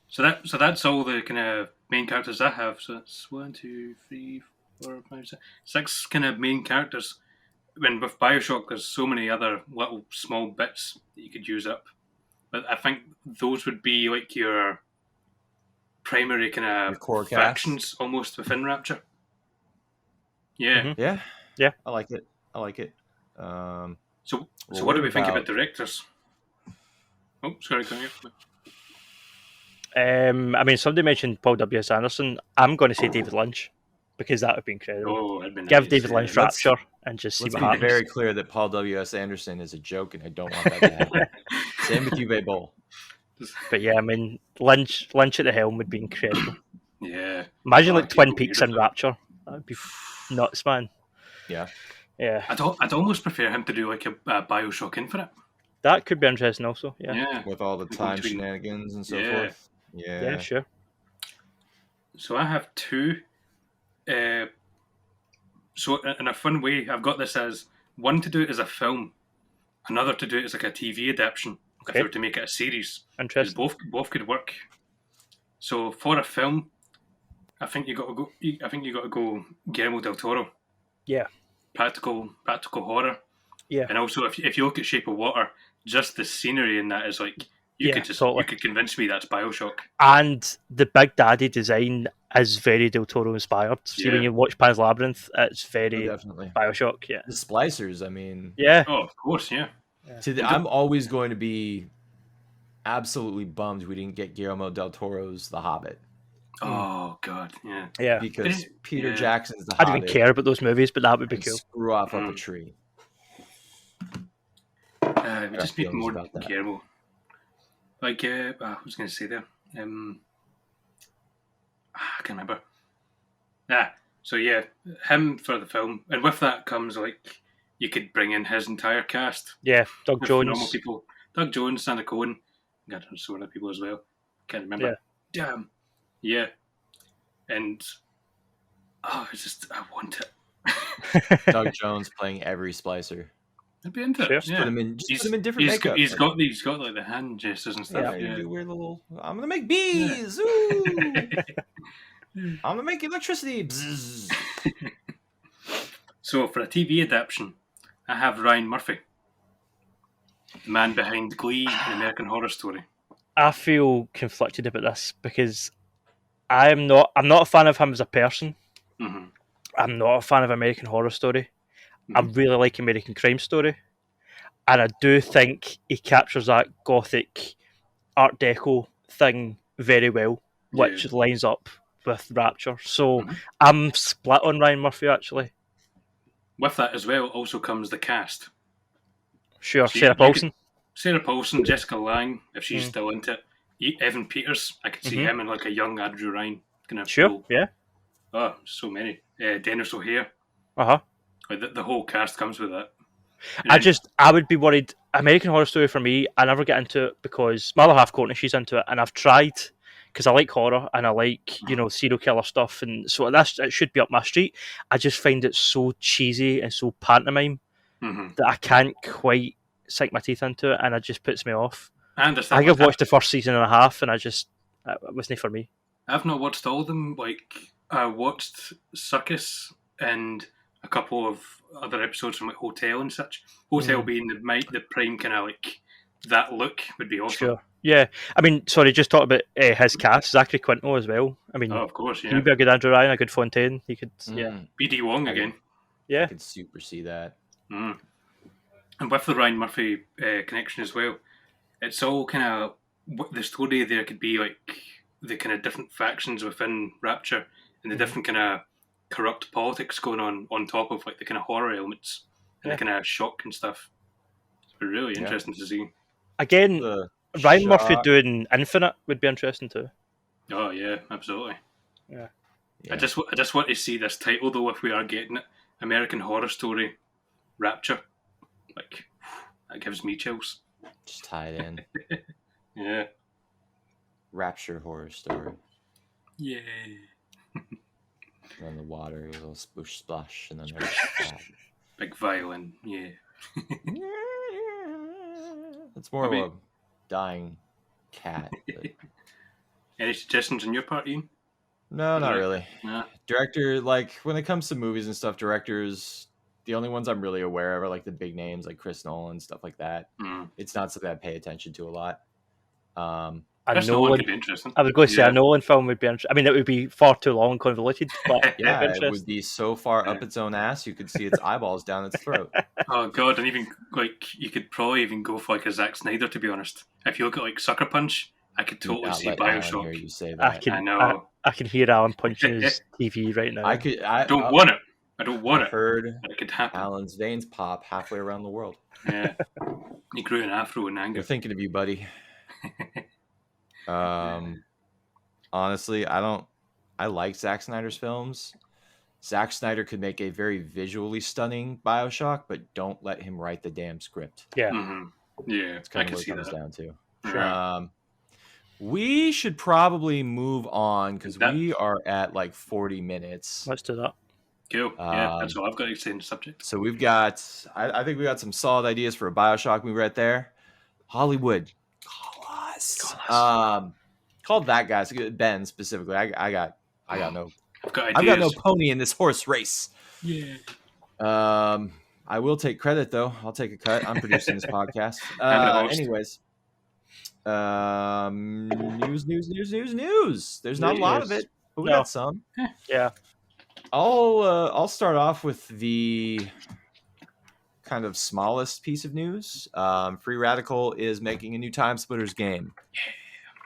So that's all the kind of main characters I have. So that's 1, 2, 3, 4, 5, 6 kind of main characters. When with Bioshock, there's so many other little small bits that you could use up. But I think those would be like your primary kind Your of core cast. factions almost within Rapture. Yeah. Mhm. Yeah. Yeah. I like it. So Well, what do what we think about- about directors? Oh, sorry, come here. I mean, somebody mentioned Paul W.S. Anderson. I'm going to say David Lynch because that would be incredible. Oh, that'd be Give nice, David yeah. Lynch Let's- Rapture and just see Let's what be happens. very clear that Paul W.S. Anderson is a joke, and I don't want that to happen. Same with Uwe Boll. But yeah, I mean, Lynch at the helm would be incredible. Yeah. Imagine Oh, like I Twin can't Peaks believe and it. Rapture. That would be nuts, man. Yeah. Yeah, I'd almost prefer him to do like a Bioshock Infinite. that could be interesting also. Yeah, Yeah. With all the Like time between- shenanigans and so Yeah. forth. yeah, sure. So I have two. So in a fun way, I've got this as one to do it as a film, another to do it as like a TV adaptation. If Okay. they were to make it a series, because Interesting. both could work. So for a film, I think you got to go. I think you got to go Guillermo del Toro. Yeah. Practical horror. Yeah. And also, if you look at Shape of Water, just the scenery in that is like you Yeah, could just totally. you could convince me that's Bioshock. And the Big Daddy design is very Del Toro inspired. See, when Yeah. you watch Pan's Labyrinth, it's Oh, very definitely. Bioshock. Yeah, The splicers, I mean, yeah. Oh, of course, yeah. I'm always going to be absolutely bummed we didn't get Guillermo del Toro's The Hobbit. Oh God, yeah. Yeah. Because Peter Yeah. Jackson's The I don't Hobbit. even care about those movies, but that would be and cool. Screw off up a Mm. tree. We just need feelings more about that. Guillermo. Like, I was going to say there. I can't remember. So yeah, him for the film, and with that comes like you could bring in his entire cast. Yeah, Doug With normal Jones. people, Doug Jones, Sandra Cohen, got some other people as well. Can't remember. Damn. Yeah. And it's just I want it. Doug Jones playing every splicer. I'd be into Sure. it. Just Yeah. put him in different He's makeup. he's got like the hand gestures and Yeah, stuff. you Yeah. do weird little. I'm gonna make bees. Ooh. I'm gonna make electricity. Bzzz. So for a TV adaptation, I have Ryan Murphy, the man behind Glee and American Horror Story. I feel conflicted about this because I'm not a fan of him as a person. Mm-hmm. I'm not a fan of American Horror Story. I really like American Crime Story, and I do think he captures that gothic Art Deco thing very well, which lines up with Rapture. So Mhm. I'm split on Ryan Murphy actually. With that as well also comes the cast. Sure, So Sarah you Paulson. Sarah Paulson, Jessica Lange, if she's Mm. still into it. Evan Peters, I could see Mhm. him in like a young Andrew Ryan kind of Sure, role. yeah. Oh, so many. Dennis O'Hare. Uh-huh. Like the whole cast comes with that. And I would be worried. American Horror Story for me, I never get into it because my other half Courtney, she's into it, and I've tried because I like horror and I like serial killer stuff, and so it should be up my street. I just find it so cheesy and so pantomime Mhm. that I can't quite sink my teeth into it, and it just puts me off. I I understand. think I've watched the first season and a half, and it wasn't for me. I've not watched all of them. Like I watched Circus and a couple of other episodes from like Hotel and such. Hotel being the prime kind of like that look would be awesome. Sure. Yeah. I mean, sorry, just talk about his cast, Zachary Quinto as well. I mean, Oh, of course, he'd yeah. be a good Andrew Ryan, a good Fontaine. He could, yeah. BD Wong I again. Yeah. I could super see that. Mm. And with the Ryan Murphy connection as well, it's all kind of the story there could be like the kind of different factions within Rapture and the different kind of corrupt politics going on top of like the kind of horror elements and the kind of shock and stuff. It's been really interesting to see. Again, The Ryan Murphy shock. doing Infinite would be interesting too. Oh yeah, absolutely. Yeah. I just want to see this title though if we are getting it. American Horror Story Rapture. Like that gives me chills. Just tie it in. Yeah. Rapture Horror Story. Yeah. And then the water, a little sploosh splash, and then there's that. Big violin. Yeah. It's more of a dying cat. But... Any suggestions on your part, Ian? No, not really. Nah. Director, like when it comes to movies and stuff, directors, the only ones I'm really aware of are like the big names, like Chris Nolan, stuff like that. It's not something I pay attention to a lot. Chris Nolan could be interesting. I was going to say a Nolan film would be interesting. I mean, it would be far too long and convoluted, but yeah, it would be so far up its own ass you could see its eyeballs down its throat. Oh god, and even like you could probably even go for like a Zack Snyder. To be honest, if you look at like Sucker Punch, I could totally see Bioshock. Hear you say that. I know. I can hear Alan punching his TV right now. I don't want it. I don't want it. Heard it could happen. Alan's veins pop halfway around the world. Yeah, he grew an afro in anger. We're thinking of you, buddy. Honestly, I like Zack Snyder's films. Zack Snyder could make a very visually stunning Bioshock, but don't let him write the damn script. Yeah. Yeah, it's kind of what it comes down to. Sure. We should probably move on because we are at like 40 minutes. Let's do that. Cool. Yeah, that's all I've got to say in the subject. So we've got, I think we got some solid ideas for a Bioshock movie right there. Hollywood, call us. Called that guy, Ben specifically. I got no. I've got no pony in this horse race. Yeah. I will take credit though. I'll take a cut. I'm producing this podcast. Anyways. News. There's not a lot of it, but we got some. Yeah. I'll start off with the kind of smallest piece of news. Free Radical is making a new Time Splitters game.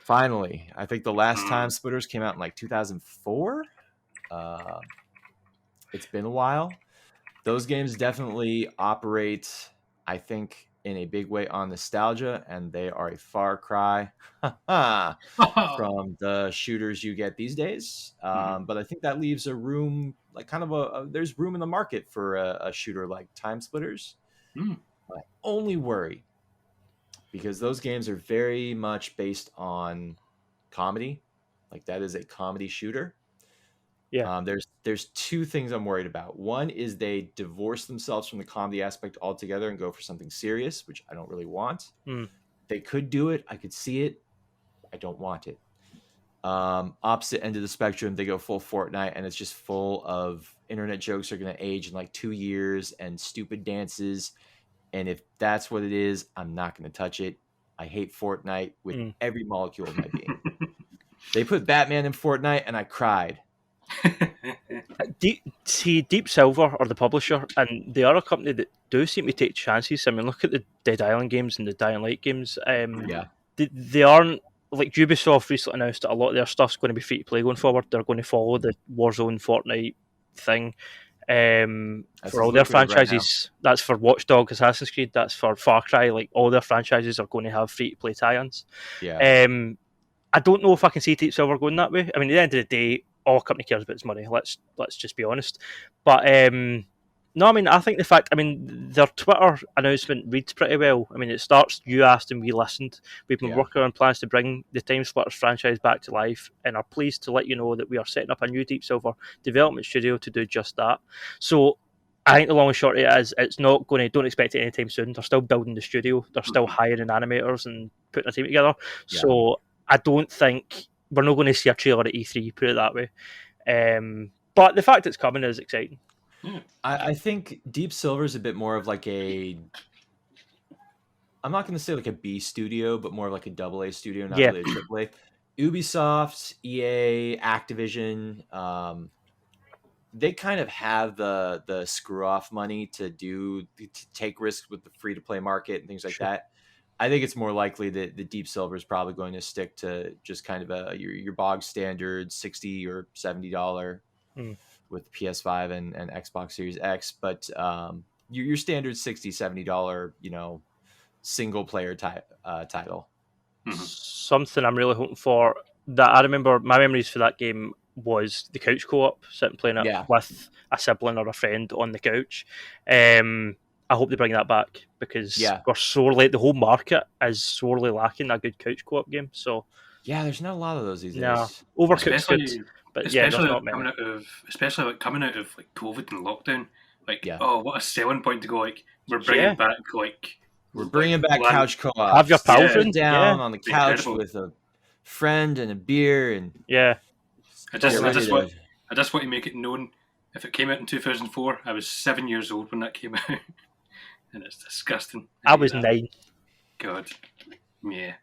Finally, I think the last Time Splitters came out in like 2004. It's been a while. Those games definitely operate, I think, in a big way on nostalgia, and they are a far cry from the shooters you get these days. But I think that leaves a room, like kind of there's room in the market for a shooter like Time Splitters. I only worry because those games are very much based on comedy. Like that is a comedy shooter. Yeah. There's two things I'm worried about. One is they divorce themselves from the comedy aspect altogether and go for something serious, which I don't really want. They could do it. I could see it. I don't want it. Opposite end of the spectrum, they go full Fortnite, and it's just full of internet jokes are going to age in like 2 years and stupid dances. And if that's what it is, I'm not going to touch it. I hate Fortnite with every molecule of my being. They put Batman in Fortnite, and I cried. Deep Silver are the publisher, and they are a company that do seem to take chances. I mean, look at the Dead Island games and the Dying Light games. They aren't like Ubisoft recently announced that a lot of their stuff's going to be free to play going forward. They're going to follow the Warzone Fortnite thing. That for seems all their lucrative right now. franchises. That's for Watch Dogs, Assassin's Creed. That's for Far Cry. Like all their franchises are going to have free to play tie-ins. Yeah. I don't know if I can see Deep Silver going that way. I mean, at the end of the day, all a company cares about is money. Let's just be honest. But no, I mean, I think the fact, I mean, their Twitter announcement reads pretty well. I mean, it starts, you asked and we listened. We've been Yeah. working on plans to bring the Time Splitters franchise back to life and are pleased to let you know that we are setting up a new Deep Silver development studio to do just that. So I think the long and short of it is it's not going to, don't expect it anytime soon. They're still building the studio. They're still hiring animators and putting a team together. Yeah. So I don't think, we're not going to see a trailer at E3, put it that way. But the fact it's coming is exciting. I think Deep Silver is a bit more of like a, I'm not going to say like a B studio, but more of like a AA studio, not really a AAA. Ubisoft, EA, Activision, they kind of have the screw off money to take risks with the free to play market and things like that. I think it's more likely that the Deep Silver is probably going to stick to just kind of your bog standard $60 or $70 with PS5 and Xbox Series X, but your standard $60, $70 single player title. Something I'm really hoping for, that I remember my memories for that game was the couch co-op, sitting playing it with a sibling or a friend on the couch. I hope they bring that back because we're sorely, the whole market is sorely lacking a good couch co-op game. So yeah, there's not a lot of those these days. Overcooked's good, but yeah, there's not many. Especially coming out of like COVID and lockdown, oh, what a selling point to go! Like we're bringing back couch co-op. Have your pals in down on the couch with a friend and a beer and I just want to make it known. If it came out in 2004, I was 7 years old when that came out, and it's disgusting. I was 9. God, yeah.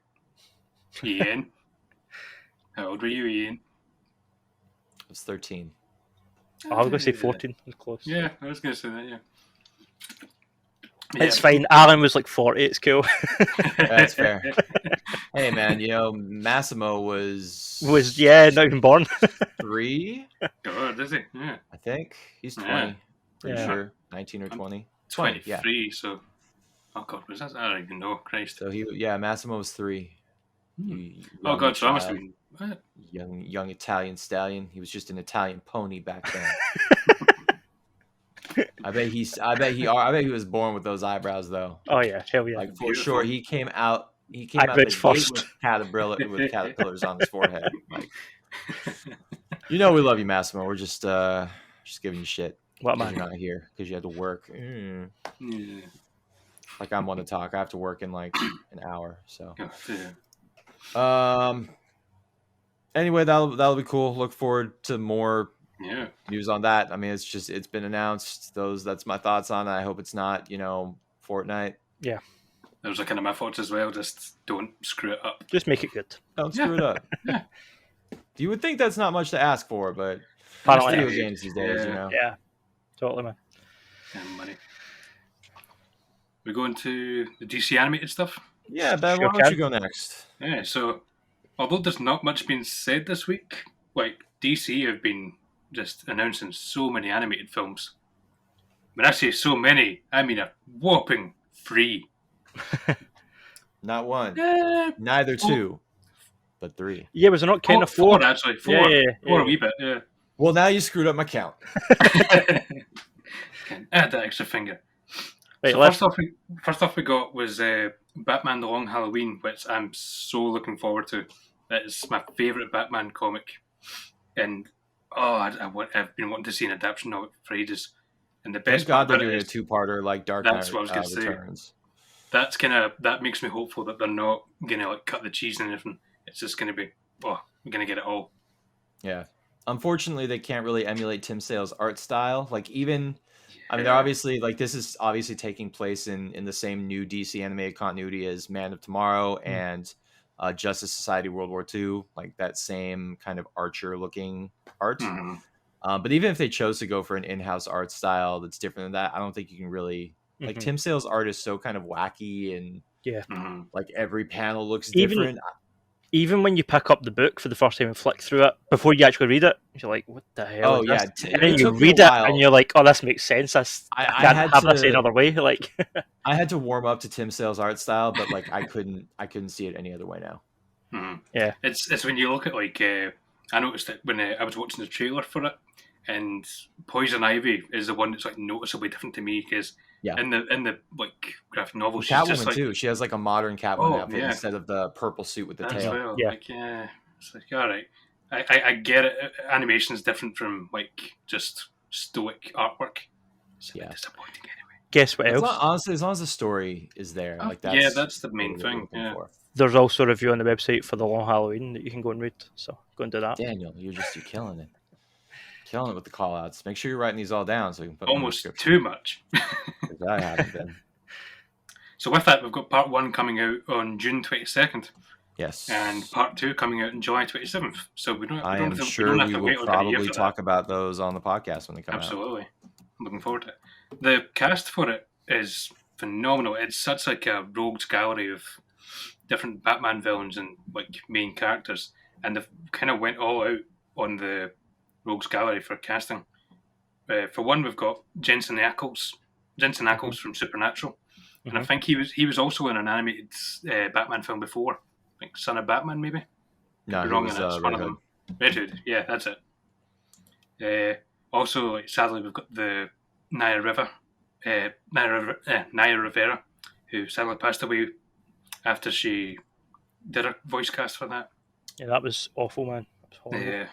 Ian, how old were you, Ian? I was 13. I was going to say 14. It was close. Yeah, I was going to say that. Yeah. It's fine. Alan was like 40. It's cool. That's fair. Hey, man, Massimo was not even born. 3. Oh, does he? Yeah. I think he's 20. Pretty sure 19 or 20. 23. So, oh god, was that? I don't even know. Christ. So Massimo was 3. Oh god, so I must have been what? Young Italian stallion. He was just an Italian pony back then. I bet he was born with those eyebrows though. Oh yeah, hell yeah. Like for sure, he came out the gate with caterpillars on his forehead. Like, we love you, Massimo. We're just giving you shit. What man? You're not here because you had to work. Like I'm one to talk. I have to work in like an hour. So. Anyway, that'll be cool. Look forward to more news on that. I mean, it's been announced. That's my thoughts on it. I hope it's not, Fortnite. Yeah. Those are kind of my thoughts as well. Just don't screw it up. Just make it good. Don't screw it up. You would think that's not much to ask for, but video games these days, Yeah, totally, man. And money. We're going to the DC animated stuff? Yeah, Ben, why don't you go next? Yeah, so although there's not much being said this week, like DC have been just announcing so many animated films. When I say so many, I mean a whopping 3. Not 1, neither 2, but 3. Yeah, was it not kind of 4? 4 actually. 4. Yeah. 4 a wee bit. Yeah. Well, now you screwed up my count. Can add that extra finger. Right, so first off we got was Batman: The Long Halloween, which I'm so looking forward to. It's my favourite Batman comic, and I've been wanting to see an adaptation of it for ages. And the best Thank God they're part doing a 2-parter like Dark Knight Returns. That's that makes me hopeful that they're not gonna like cut the cheese and anything. It's just gonna be we're gonna get it all. Yeah. Unfortunately, they can't really emulate Tim Sale's art style. Like even. I mean, they're obviously this is obviously taking place in the same new DC animated continuity as Man of Tomorrow and Justice Society World War II, like that same kind of Archer looking art. But even if they chose to go for an in-house art style that's different than that, I don't think you can really like Tim Sale's art is so kind of wacky and like every panel looks different. even when you pick up the book for the first time and flick through it before you actually read it, you're like, "What the hell Oh is yeah, this?" And then it you took me a read it, and while. you're like, "Oh, this makes sense. I I can't had have this any to other way." Like, I had to warm up to Tim Sale's art style, but like I couldn't see it any other way now. yeah, It's when you look at like I noticed it when I was watching the trailer for it, and Poison Ivy is the one that's like noticeably different to me because Yeah. in the like graphic novel, Well, she's just Catwoman like, too. She has like a modern Catwoman oh outfit yeah, instead of the purple suit with the that's tail. well, Yeah. like it's like all right, I get it. Animation is different from like just stoic artwork. It's a bit disappointing anyway. guess what else? Honestly, as long as the story is there, like yeah, that's that's the main really what we're thing. looking Yeah. for. There's also a review on the website for the Long Halloween that you can go and read. So go and do that. Daniel, you're killing it. Killing it with the call outs. Make sure you're writing these all down so you can put them in the Almost description. too much. 'Cause I haven't been. So with that, we've got part 1 coming out on June 22nd. Yes. And part 2 coming out on July 27th. So we don't I am sure we don't have we to will wait like a year probably for talk about those on the podcast when they come out. Absolutely. I'm looking forward to it. The cast for it is phenomenal. It's such like a rogues gallery of different Batman villains and like main characters. And they've kind of went all out on the rogues gallery for casting. For one, we've got Jensen Ackles from Supernatural. And I think he was also in an animated Batman film before. I think Son of Batman, maybe. No, Could be he wrong was in it. It's one of them. Red Hood. Yeah, that's it. Also, like, sadly, we've got the Naya Rivera, who sadly passed away after she did a voice cast for that. Yeah, that was awful, man. That was horrible. Yeah.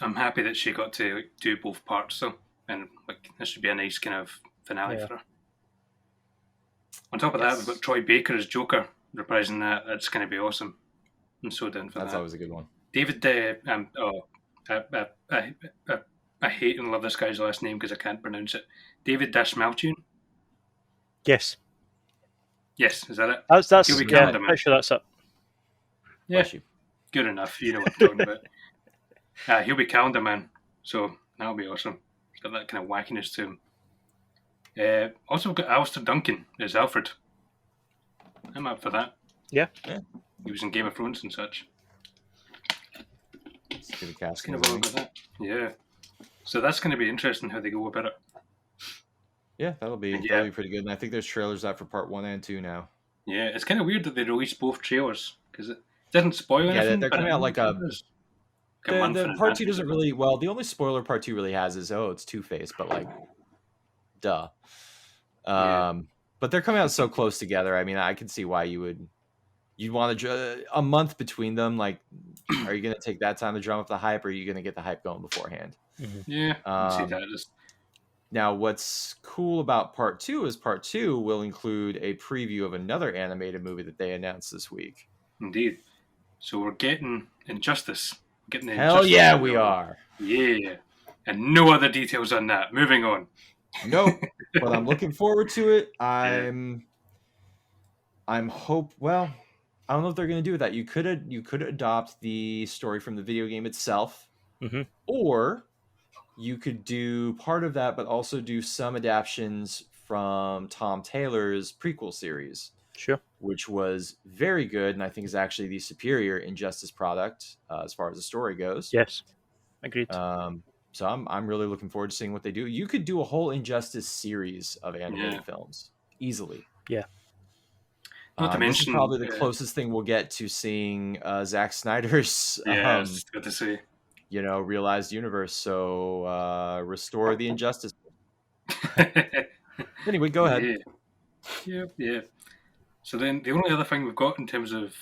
I'm happy that she got to like, do both parts, though, and like this should be a nice kind of finale for her. On top of that, we've got Troy Baker as Joker reprising that. That's going to be awesome. I'm so down for that. That's always a good one. David, I hate and love this guy's last name because I can't pronounce it. David Dashmaltune. Yes. Yes, is that it? That's He'll be yeah, Calendar Man. pretty sure that's it. Yeah, good enough. You know what I'm talking about. He'll be Calendar Man, so that'll be awesome. He's got that kind of wackiness to him. Also, we've got Alistair Duncan as Alfred. I'm up for that. Yeah. He was in Game of Thrones and such. It's good cast. Kind of well about that. Yeah. So that's going to be interesting how they go about it. Yeah, that'll be pretty good. And I think there's trailers out for part 1 and 2 now. Yeah, it's kind of weird that they released both trailers because it doesn't spoil anything. Yeah, they're coming out like a month the in part advance. 2 doesn't really. Well, the only spoiler part 2 really has is it's Two-Face, but like, duh. But they're coming out so close together. I mean, I can see why you'd want to a month between them. Like, are you going to take that time to drum up the hype, or are you going to get the hype going beforehand? Yeah, I see that. Now, what's cool about part 2 is part 2 will include a preview of another animated movie that they announced this week. Indeed. So we're getting Injustice. Hell yeah, we are. Yeah. And no other details on that. Moving on. Nope. But I'm looking forward to it. Well, I don't know if they're going to do that. You could adopt the story from the video game itself, or you could do part of that, but also do some adaptations from Tom Taylor's prequel series. Sure. Which was very good, and I think is actually the superior Injustice product as far as the story goes. Yes, agreed. So I'm really looking forward to seeing what they do. You could do a whole Injustice series of animated films easily. Yeah. Not to mention, this is probably the closest thing we'll get to seeing Zack Snyder's good to see. realized universe. So restore the Injustice. Anyway, go ahead. Yeah. So then the only other thing we've got in terms of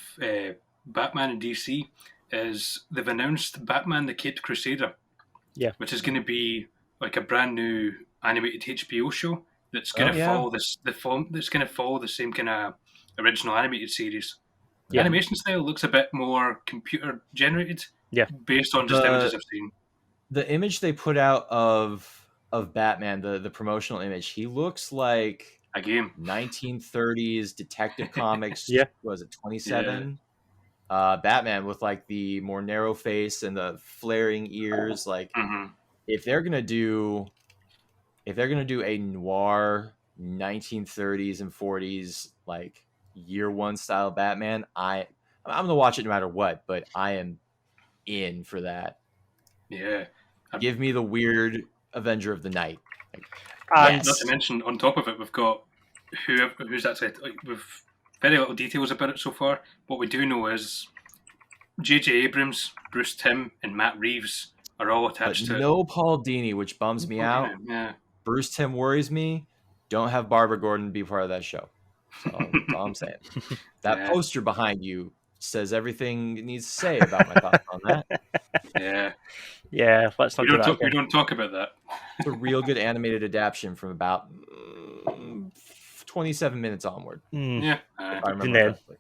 Batman and DC is they've announced Batman the Caped Crusader. Yeah. Which is going to be like a brand new animated HBO show that's going to follow that's going to follow the same kind of original animated series. The animation style looks a bit more computer generated. Yeah. Based on just images I've seen. The image they put out of Batman, the promotional image, he looks like a game. 1930s Detective Comics. Was it 27? Batman with like the more narrow face and the flaring ears. Like if they're gonna do a noir 1930s and 40s like year one style Batman, I'm I'm gonna watch it no matter what. But I am in for that. Yeah. Give me the weird Avenger of the Night. And Not to mention, on top of it, we've got who's actually we've very little details about it so far. What we do know is J.J. Abrams, Bruce Timm, and Matt Reeves are all But attached to it. no Paul Dini, which bums me out. Yeah. Bruce Timm worries me. Don't have Barbara Gordon be part of that show. So that's all I'm saying. That Yeah. poster behind you says everything it needs to say about my thoughts on that. Yeah. yeah, let's not do that. We Again. don't talk about that. It's a real good animated adaptation from about 27 minutes onward, Yeah. if I remember And then- correctly.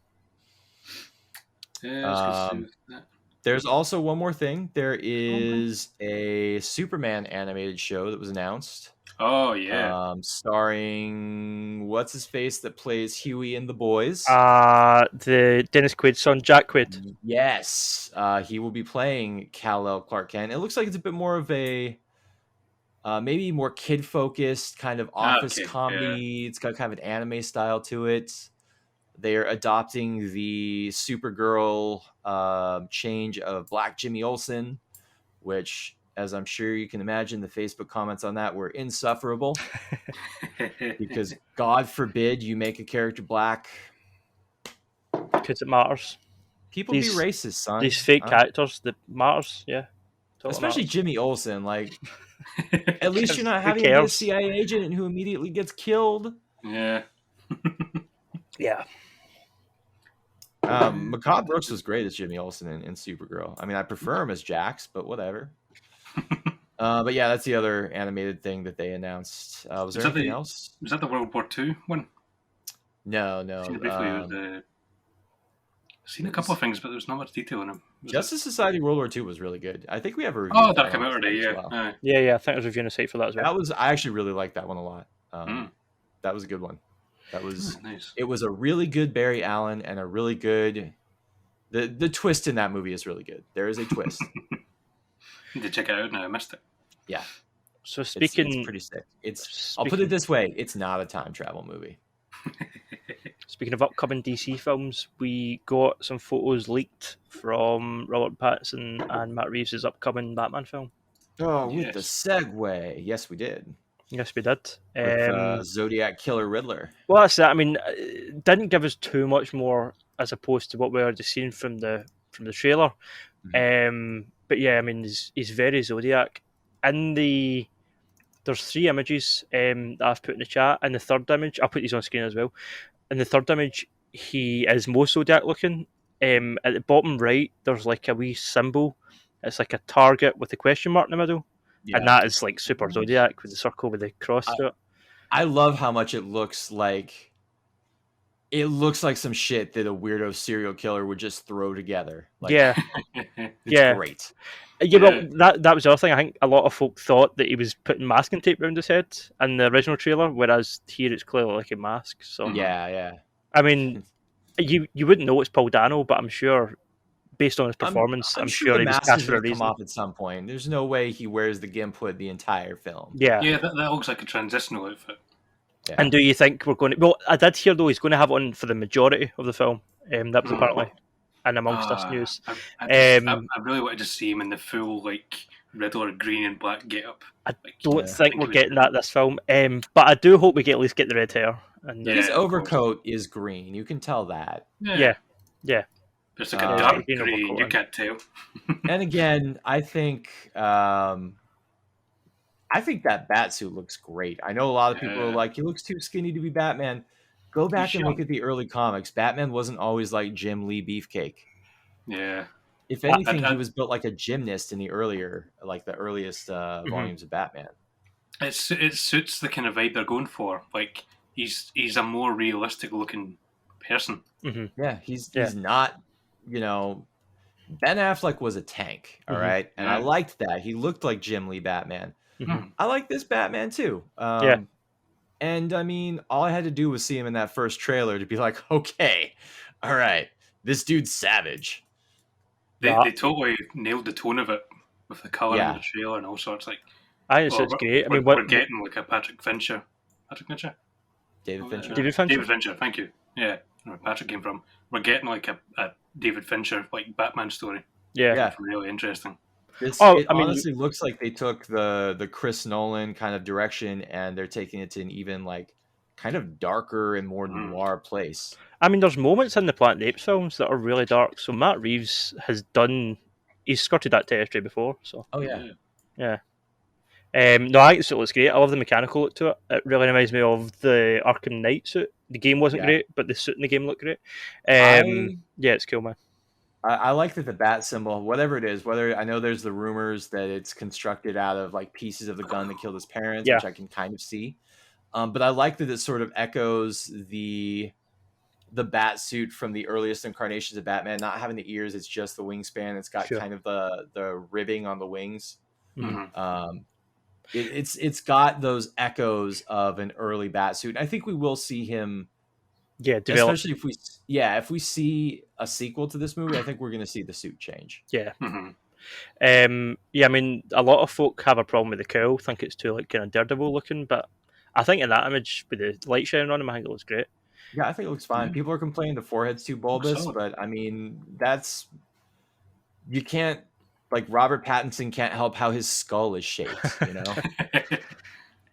Yeah, let's see that. There's also one more thing. There is a Superman animated show that was announced. Oh yeah. Starring what's his face that plays Huey in The Boys. The Dennis Quaid's son, Jack Quaid. Yes, he will be playing Kal-El Clark Kent. It looks like it's a bit more of a maybe more kid focused kind of office comedy. It's got kind of an anime style to it. They're adopting the Supergirl change of Black Jimmy Olsen, which, as I'm sure you can imagine, the Facebook comments on that were insufferable because God forbid you make a character black. Because it matters. People be racist, son. These fake characters that matters, yeah. Totally Especially matters. Jimmy Olsen. Like, at least you're not Who having him be a cares? CIA agent who immediately gets killed. Yeah. Yeah. Macabre Brooks was great as Jimmy Olsen in Supergirl. I mean, I prefer him as Jax, but whatever. But yeah, that's the other animated thing that they announced. Was there anything else? Was that the World War II one? No. I've seen a couple of things, but there's not much detail in them. Justice Society World War II was really good. I think we have a review. Oh, that came out already, yeah. Well. Yeah, I think I was reviewing a site for that as well. I actually really liked that one a lot. That was a good one. That was nice. It was a really good Barry Allen and a really good. The twist in that movie is really good. There is a twist. Need to check it out now. I missed it. Yeah. So it's pretty sick. I'll put it this way: it's not a time travel movie. Speaking of upcoming DC films, we got some photos leaked from Robert Patterson and Matt Reeves' upcoming Batman film. Oh, with the segue. Yes, we did. Yes, we did. With Zodiac Killer Riddler. Well, that's that. I mean, it didn't give us too much more as opposed to what we already seen from the trailer. Mm-hmm. But yeah, I mean, he's very Zodiac. There's 3 images that I've put in the chat, and the third image, I'll put these on screen as well. In the third image, he is most Zodiac looking. At the bottom right, there's like a wee symbol. It's like a target with a question mark in the middle. Yeah. And that is like super Zodiac with the circle with the cross through it. I love how much it looks like some shit that a weirdo serial killer would just throw together. Like, it's great. Yeah, well, that was the other thing. I think a lot of folk thought that he was putting masking tape around his head in the original trailer, whereas here it's clearly like a mask. So yeah. I mean, you wouldn't know it's Paul Dano, but I'm sure, based on his performance, I'm sure he was cast for a reason. Come off at some point. There's no way he wears the gimp hood the entire film. Yeah, that looks like a transitional outfit. Yeah. And do you think we're going to? Well, I did hear though he's going to have it on for the majority of the film. That was apparently and amongst us news. I really wanted to see him in the full like Riddler green and black getup. I don't think we're getting that this film, but I do hope we at least get the red hair. And his overcoat is green. You can tell that. Yeah. It's like a dark green. You can't tell. And again, I think that Batsuit looks great. I know a lot of people are like, he looks too skinny to be Batman. Go back and look at the early comics. Batman wasn't always like Jim Lee Beefcake. Yeah. If anything, he was built like a gymnast in the earliest volumes of Batman. It suits the kind of vibe they're going for. Like he's a more realistic looking person. Mm-hmm. Yeah, he's not. Ben Affleck was a tank, all right, and I liked that. He looked like Jim Lee Batman. Mm-hmm. I like this Batman too. And I mean, all I had to do was see him in that first trailer to be like, okay, all right, this dude's savage. They totally nailed the tone of it with the color of the trailer and all sorts. Like, I think it's great. I mean, we're getting like a Patrick Fincher. David Fincher. David Fincher. Thank you. Yeah, where Patrick came from. We're getting like a David Fincher like Batman story. Yeah. It's really interesting. It I mean, honestly looks like they took the Chris Nolan kind of direction and they're taking it to an even like kind of darker and more noir place. there's moments in the Planet of the Apes films that are really dark. So Matt Reeves he's skirted that territory before. So Oh yeah. yeah. No, I think the suit looks great. I love the mechanical look to it. It really reminds me of the Arkham Knight suit. The game wasn't Yeah. great, but the suit in the game looked great. I Yeah, it's cool, man. I like that the bat symbol, whatever it is, whether I know there's the rumors that it's constructed out of like pieces of the gun that killed his parents, Yeah. which I can kind of see. But I like that it sort of echoes the bat suit from the earliest incarnations of Batman, not having the ears, it's just the wingspan. It's got Sure. kind of the ribbing on the wings. Mhm. It's got those echoes of an early bat suit. I think we will see him. Yeah, develop. Especially if we see a sequel to this movie, I think we're going to see the suit change. Yeah. Yeah, I mean, a lot of folk have a problem with the cowl, think it's too like kind of Daredevil looking, but I think in that image with the light shining on him, I think it looks great. Yeah, I think it looks fine. People are complaining the forehead's too bulbous, solid. but I mean, you can't, like, Robert Pattinson can't help how his skull is shaped, you know?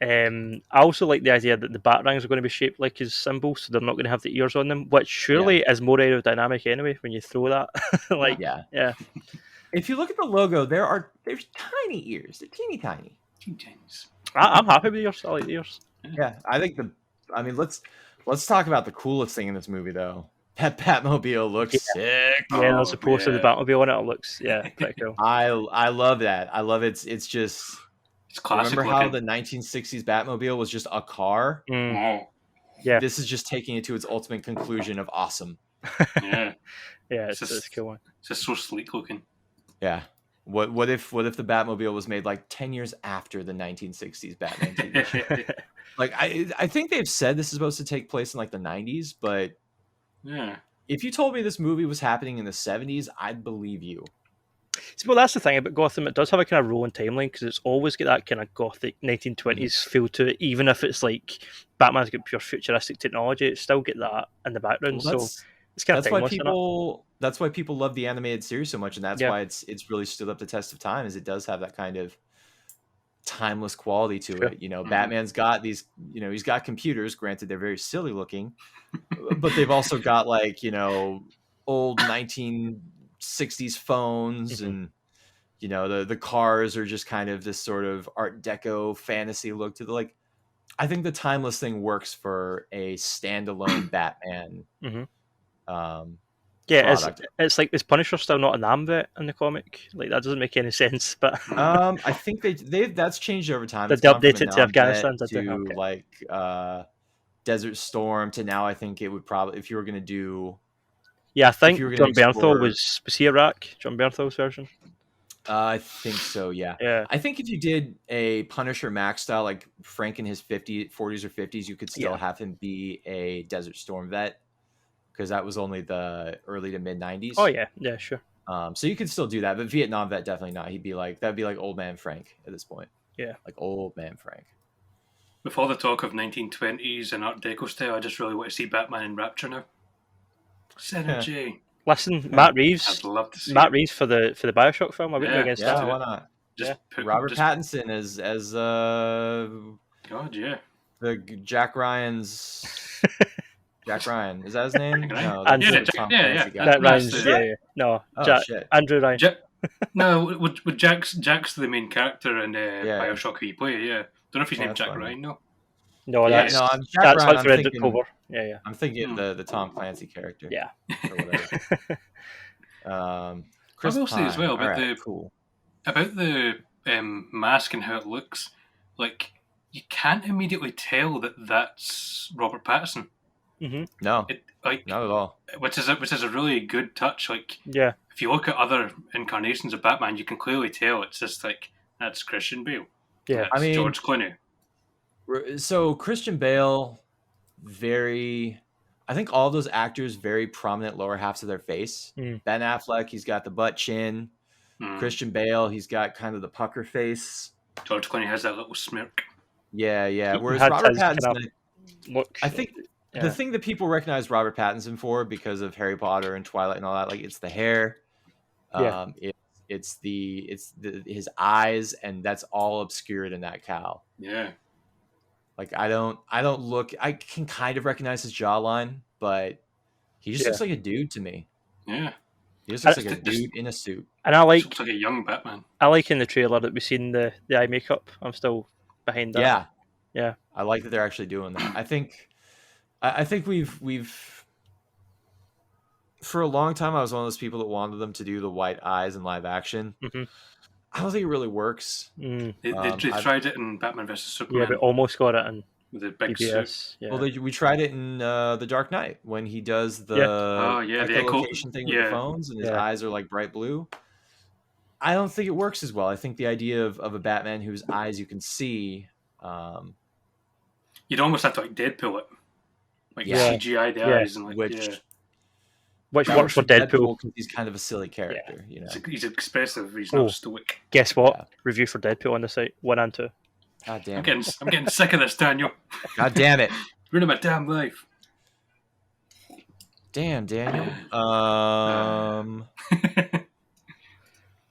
I also like the idea that the batarangs are going to be shaped like his symbols, so they're not going to have the ears on them, which surely is more aerodynamic anyway when you throw that. Like, yeah. If you look at the logo, there's tiny ears. They're teeny tiny. I'm happy with yours. I like the ears. Yeah, let's talk about the coolest thing in this movie, though. That Batmobile looks sick. Yeah, there's a poster of the Batmobile on it. It looks pretty cool. I love that. I love it. It's just. It's classic. Remember how the 1960s Batmobile was just a car? Yeah. This is just taking it to its ultimate conclusion of awesome. Yeah. Yeah, it's a cool one. It's just so sleek looking. Yeah. What if the Batmobile was made like 10 years after the 1960s Batman TV show? Like I think they've said this is supposed to take place in like the 90s, but yeah, if you told me this movie was happening in the 70s, I'd believe you. Well, that's the thing about Gotham. It does have a kind of rolling timeline because it's always got that kind of gothic 1920s feel to it. Even if it's like Batman's got pure futuristic technology, it still get that in the background. Well, so it's kind of timeless. That's why people love the animated series so much, and that's why it's really stood up the test of time. Is it does have that kind of timeless quality to it. You know, Batman's got these. You know, he's got computers. Granted, they're very silly looking, but they've also got like old 1960s phones and the cars are just kind of this sort of art deco fantasy look to the like. I think the timeless thing works for a standalone Batman. It's like, is Punisher still not an Amvet in the comic? Like, that doesn't make any sense. But I think that's changed over time. They updated it to Afghanistan to like Desert Storm to now. I think it would probably, if you were going to do. Yeah, I think John Bernthal was he Iraq? John Bernthal's version. I think so. Yeah. I think if you did a Punisher Max style, like Frank in his 40s or 50s, you could still have him be a Desert Storm vet. Because that was only the early to mid 90s. Oh yeah, sure. So you could still do that, but Vietnam vet definitely not. That'd be like old man Frank at this point. Yeah, like old man Frank. With all the talk of 1920s and Art Deco style, I just really want to see Batman in Rapture now. Synergy. Listen, Matt Reeves. I'd love to see Reeves for the Bioshock film. I wouldn't be against that. Why not? Robert Pattinson as God, yeah. The Jack Ryan's. Jack Ryan, is that his name? No, Tom Clancy guy. That Ryan's, no, shit. Andrew Ryan. No, with Jack's the main character in Bioshock he play. Yeah, don't know if his name's Jack Ryan. No, that's Hunt for Red Clover. Yeah. I'm thinking the Tom Clancy character. Yeah. Or whatever. Chris I will say as well about about the mask and how it looks. Like, you can't immediately tell that that's Robert Pattinson. No, not at all. Which is a really good touch. Like, if you look at other incarnations of Batman, you can clearly tell it's just like that's Christian Bale. Yeah, that's George Clooney. So Christian Bale, I think all of those actors very prominent lower halves of their face. Ben Affleck, he's got the butt chin. Christian Bale, he's got kind of the pucker face. George Clooney has that little smirk. Yeah. Whereas Robert Pattinson, look, I think the thing that people recognize Robert Pattinson for because of Harry Potter and Twilight and all that, like it's the hair, Yeah. it's his eyes, and that's all obscured in that cowl. Yeah. Like I can kind of recognize his jawline, but he just looks like a dude to me. Yeah. He just looks like a dude in a suit. And I like looks like a young Batman. I like in the trailer that we've seen the eye makeup. I'm still behind that. Yeah. I like that they're actually doing that. I think we've for a long time I was one of those people that wanted them to do the white eyes in live action. Mm-hmm. I don't think it really works. They tried it in Batman vs Superman. Yeah, but almost got it in with the big BBS. suit. Yeah. Well, we tried it in The Dark Knight when he does the the echolocation thing with the phones, and his eyes are like bright blue. I don't think it works as well. I think the idea of a Batman whose eyes you can see. You'd almost have to like Deadpool it, like CGI the eyes, and like which works for Deadpool because he's kind of a silly character. You know, he's expressive. He's not stoic. Guess what? Yeah. Review for Deadpool on the site 1 and 2. God damn it! I'm getting sick of this, Daniel. God damn it! Ruining my damn life. Damn, Daniel.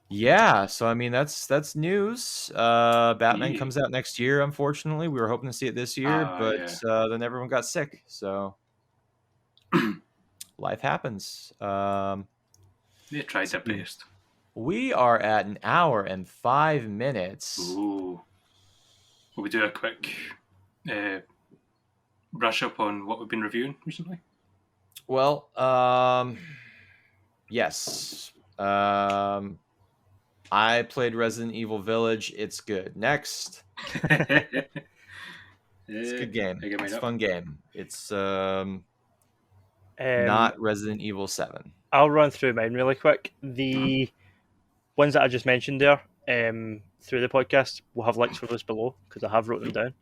Yeah, so I mean that's news. Batman comes out next year. Unfortunately, we were hoping to see it this year, but then everyone got sick. So life happens. They tried their best. We are at 1 hour and 5 minutes. Ooh. Will we do a quick brush up on what we've been reviewing recently? Well, yes. I played Resident Evil Village. It's good. Next. It's a good game. It's a fun game. It's not Resident Evil 7. I'll run through mine really quick. The ones that I just mentioned there through the podcast, we'll have links for those below because I have wrote them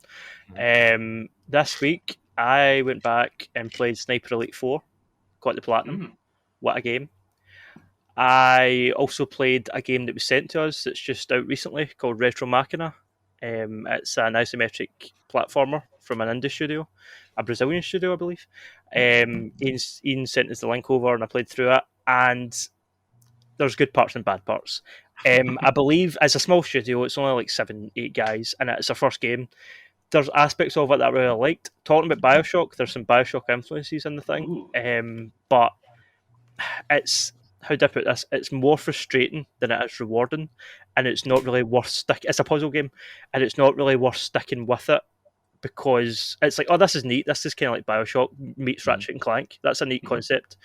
down. This week, I went back and played Sniper Elite 4. Got the Platinum. What a game. I also played a game that was sent to us that's just out recently called Retro Machina. It's an isometric platformer from an indie studio, a Brazilian studio, I believe. Ian sent us the link over and I played through it, and there's good parts and bad parts. I believe as a small studio, it's only like 7-8 guys, and it's our first game. There's aspects of it that I really liked. Talking about Bioshock, there's some Bioshock influences in the thing, but it's... How do I put this? It's more frustrating than it is rewarding, and it's not really worth sticking. It's a puzzle game, and it's not really worth sticking with it because it's like, oh, this is neat. This is kind of like Bioshock meets Ratchet and Clank. That's a neat concept,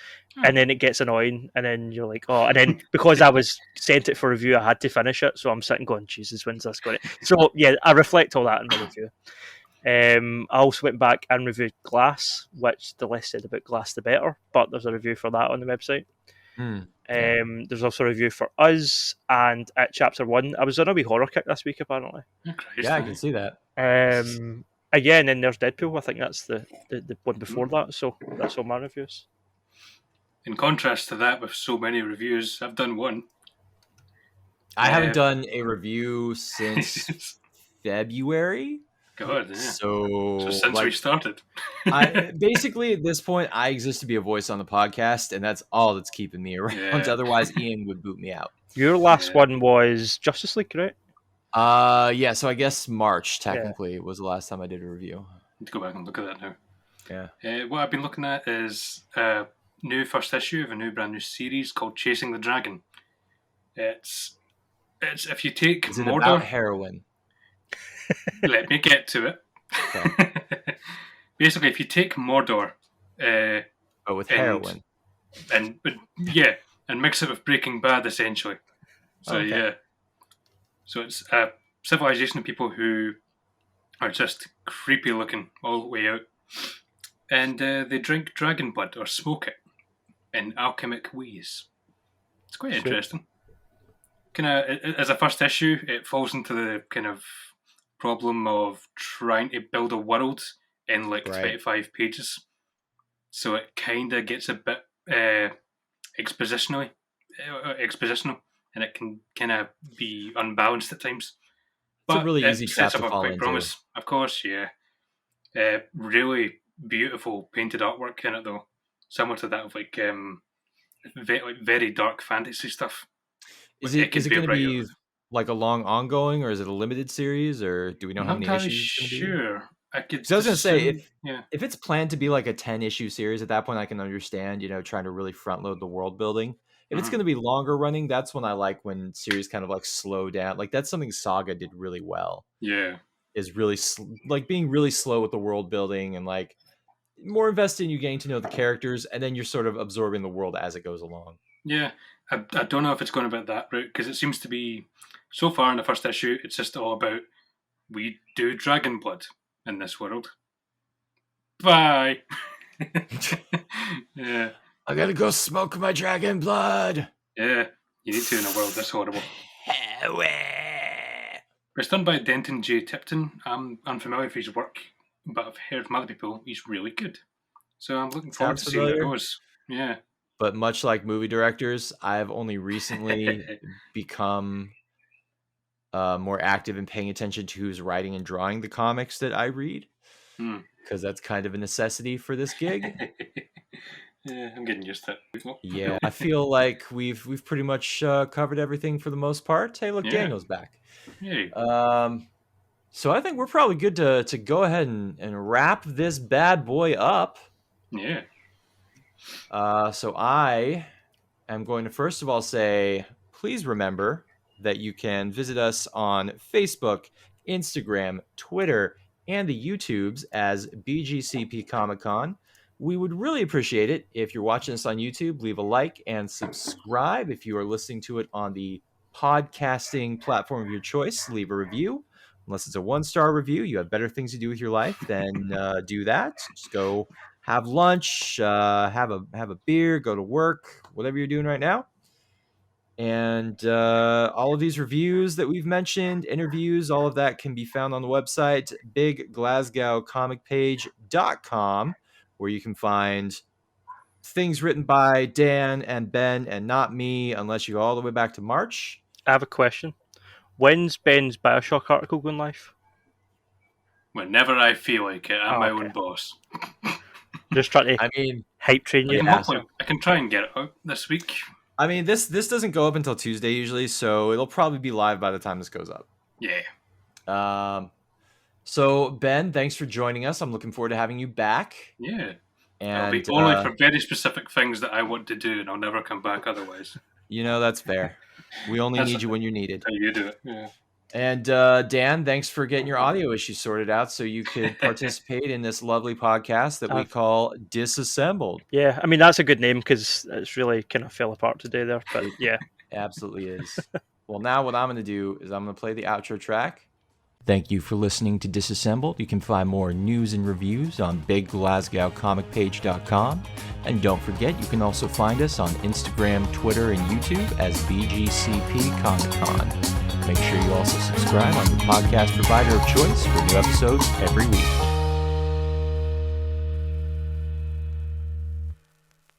and then it gets annoying, and then you're like, oh, and then because I was sent it for review, I had to finish it, so I'm sitting going, Jesus, when's this going? So yeah, I reflect all that in my review. I also went back and reviewed Glass, which the less said about Glass, the better. But there's a review for that on the website. There's also a review for Us and at Chapter 1. I was on a wee horror kick this week, apparently. Yeah, I can see that. Again, and there's Deadpool. I think that's the one before that. So that's all my reviews. In contrast to that, with so many reviews, I've done one. I haven't done a review since February. God, yeah. So since we started. Basically, at this point, I exist to be a voice on the podcast, and that's all that's keeping me around. Yeah. Otherwise, Ian would boot me out. Your last one was Justice League, right? Yeah, so I guess March, technically, was the last time I did a review. I need to go back and look at that now. Yeah. What I've been looking at is a new first issue of a brand new series called Chasing the Dragon. It's if you take Is it about heroin? Let me get to it. Okay. Basically, if you take Mordor, but with heroin, and mix it with Breaking Bad, essentially. So so it's a civilization of people who are just creepy looking all the way out, and they drink dragon blood or smoke it in alchemic ways. It's quite interesting. Kind of as a first issue, it falls into the kind of problem of trying to build a world in like 25 pages, so it kind of gets a bit expositional, and it can kind of be unbalanced at times. But it's a really easy chapter to fall into. Promise, of course, yeah. Really beautiful painted artwork in it, though. Similar to that of very dark fantasy stuff. Is It could it be going to brighter. be like a long ongoing, or is it a limited series, or do we know I'm how not many entirely issues it's going to be? sure. I could. So I was going to say, assume, yeah. if it's planned to be like a 10-issue series, at that point I can understand, trying to really front load the world building. If it's Mhm. going to be longer running, that's when I like when series kind of like slow down. Like that's something Saga did really well. Yeah. Is really like being really slow with the world building and like more invested in you getting to know the characters, and then you're sort of absorbing the world as it goes along. Yeah. I don't know if it's going about that route, because it seems to be, so far in the first issue, it's just all about, we do dragon blood in this world. Bye. Yeah. I gotta go smoke my dragon blood. Yeah. You need to in a world this horrible. It's done by Denton J. Tipton. I'm unfamiliar with his work, but I've heard from other people he's really good. So I'm looking forward Sounds to seeing how it familiar. goes. Yeah. But much like movie directors, I've only recently become more active in paying attention to who's writing and drawing the comics that I read, because that's kind of a necessity for this gig. Yeah, I'm getting used to it. Yeah, I feel like we've pretty much covered everything for the most part. Hey, look, Yeah. Daniel's back. Yeah. So I think we're probably good to go ahead and wrap this bad boy up. Yeah. So I am going to first of all say, please remember that you can visit us on Facebook, Instagram, Twitter, and the YouTubes as BGCP Comic Con. We would really appreciate it if you're watching us on YouTube. Leave a like and subscribe. If you are listening to it on the podcasting platform of your choice, leave a review. Unless it's a 1-star review, you have better things to do with your life, then do that. Just go have lunch, have a beer, go to work, whatever you're doing right now. And all of these reviews that we've mentioned, interviews, all of that can be found on the website bigglasgowcomicpage.com, where you can find things written by Dan and Ben and not me, unless you go all the way back to March. I have a question. When's Ben's Bioshock article going live? Whenever I feel like it, I'm my okay. own boss. Just trying to I mean, hype train you. Yeah. I can try and get it out this week. I mean, this doesn't go up until Tuesday usually, so it'll probably be live by the time this goes up. Yeah. So Ben, thanks for joining us. I'm looking forward to having you back. Yeah. And It'll be only for very specific things that I want to do, and I'll never come back otherwise. That's fair. We only need you when you're needed. How you do it. Yeah. And Dan, thanks for getting your audio issues sorted out so you could participate in this lovely podcast that we call Disassembled. Yeah, I mean, that's a good name because it's really kind of fell apart today there, but yeah. Absolutely is. Well, now what I'm going to do is I'm going to play the outro track. Thank you for listening to Disassembled. You can find more news and reviews on bigglasgowcomicpage.com. And don't forget, you can also find us on Instagram, Twitter, and YouTube as BGCP Comic Con. Make sure you also subscribe on your podcast provider of choice for new episodes every week.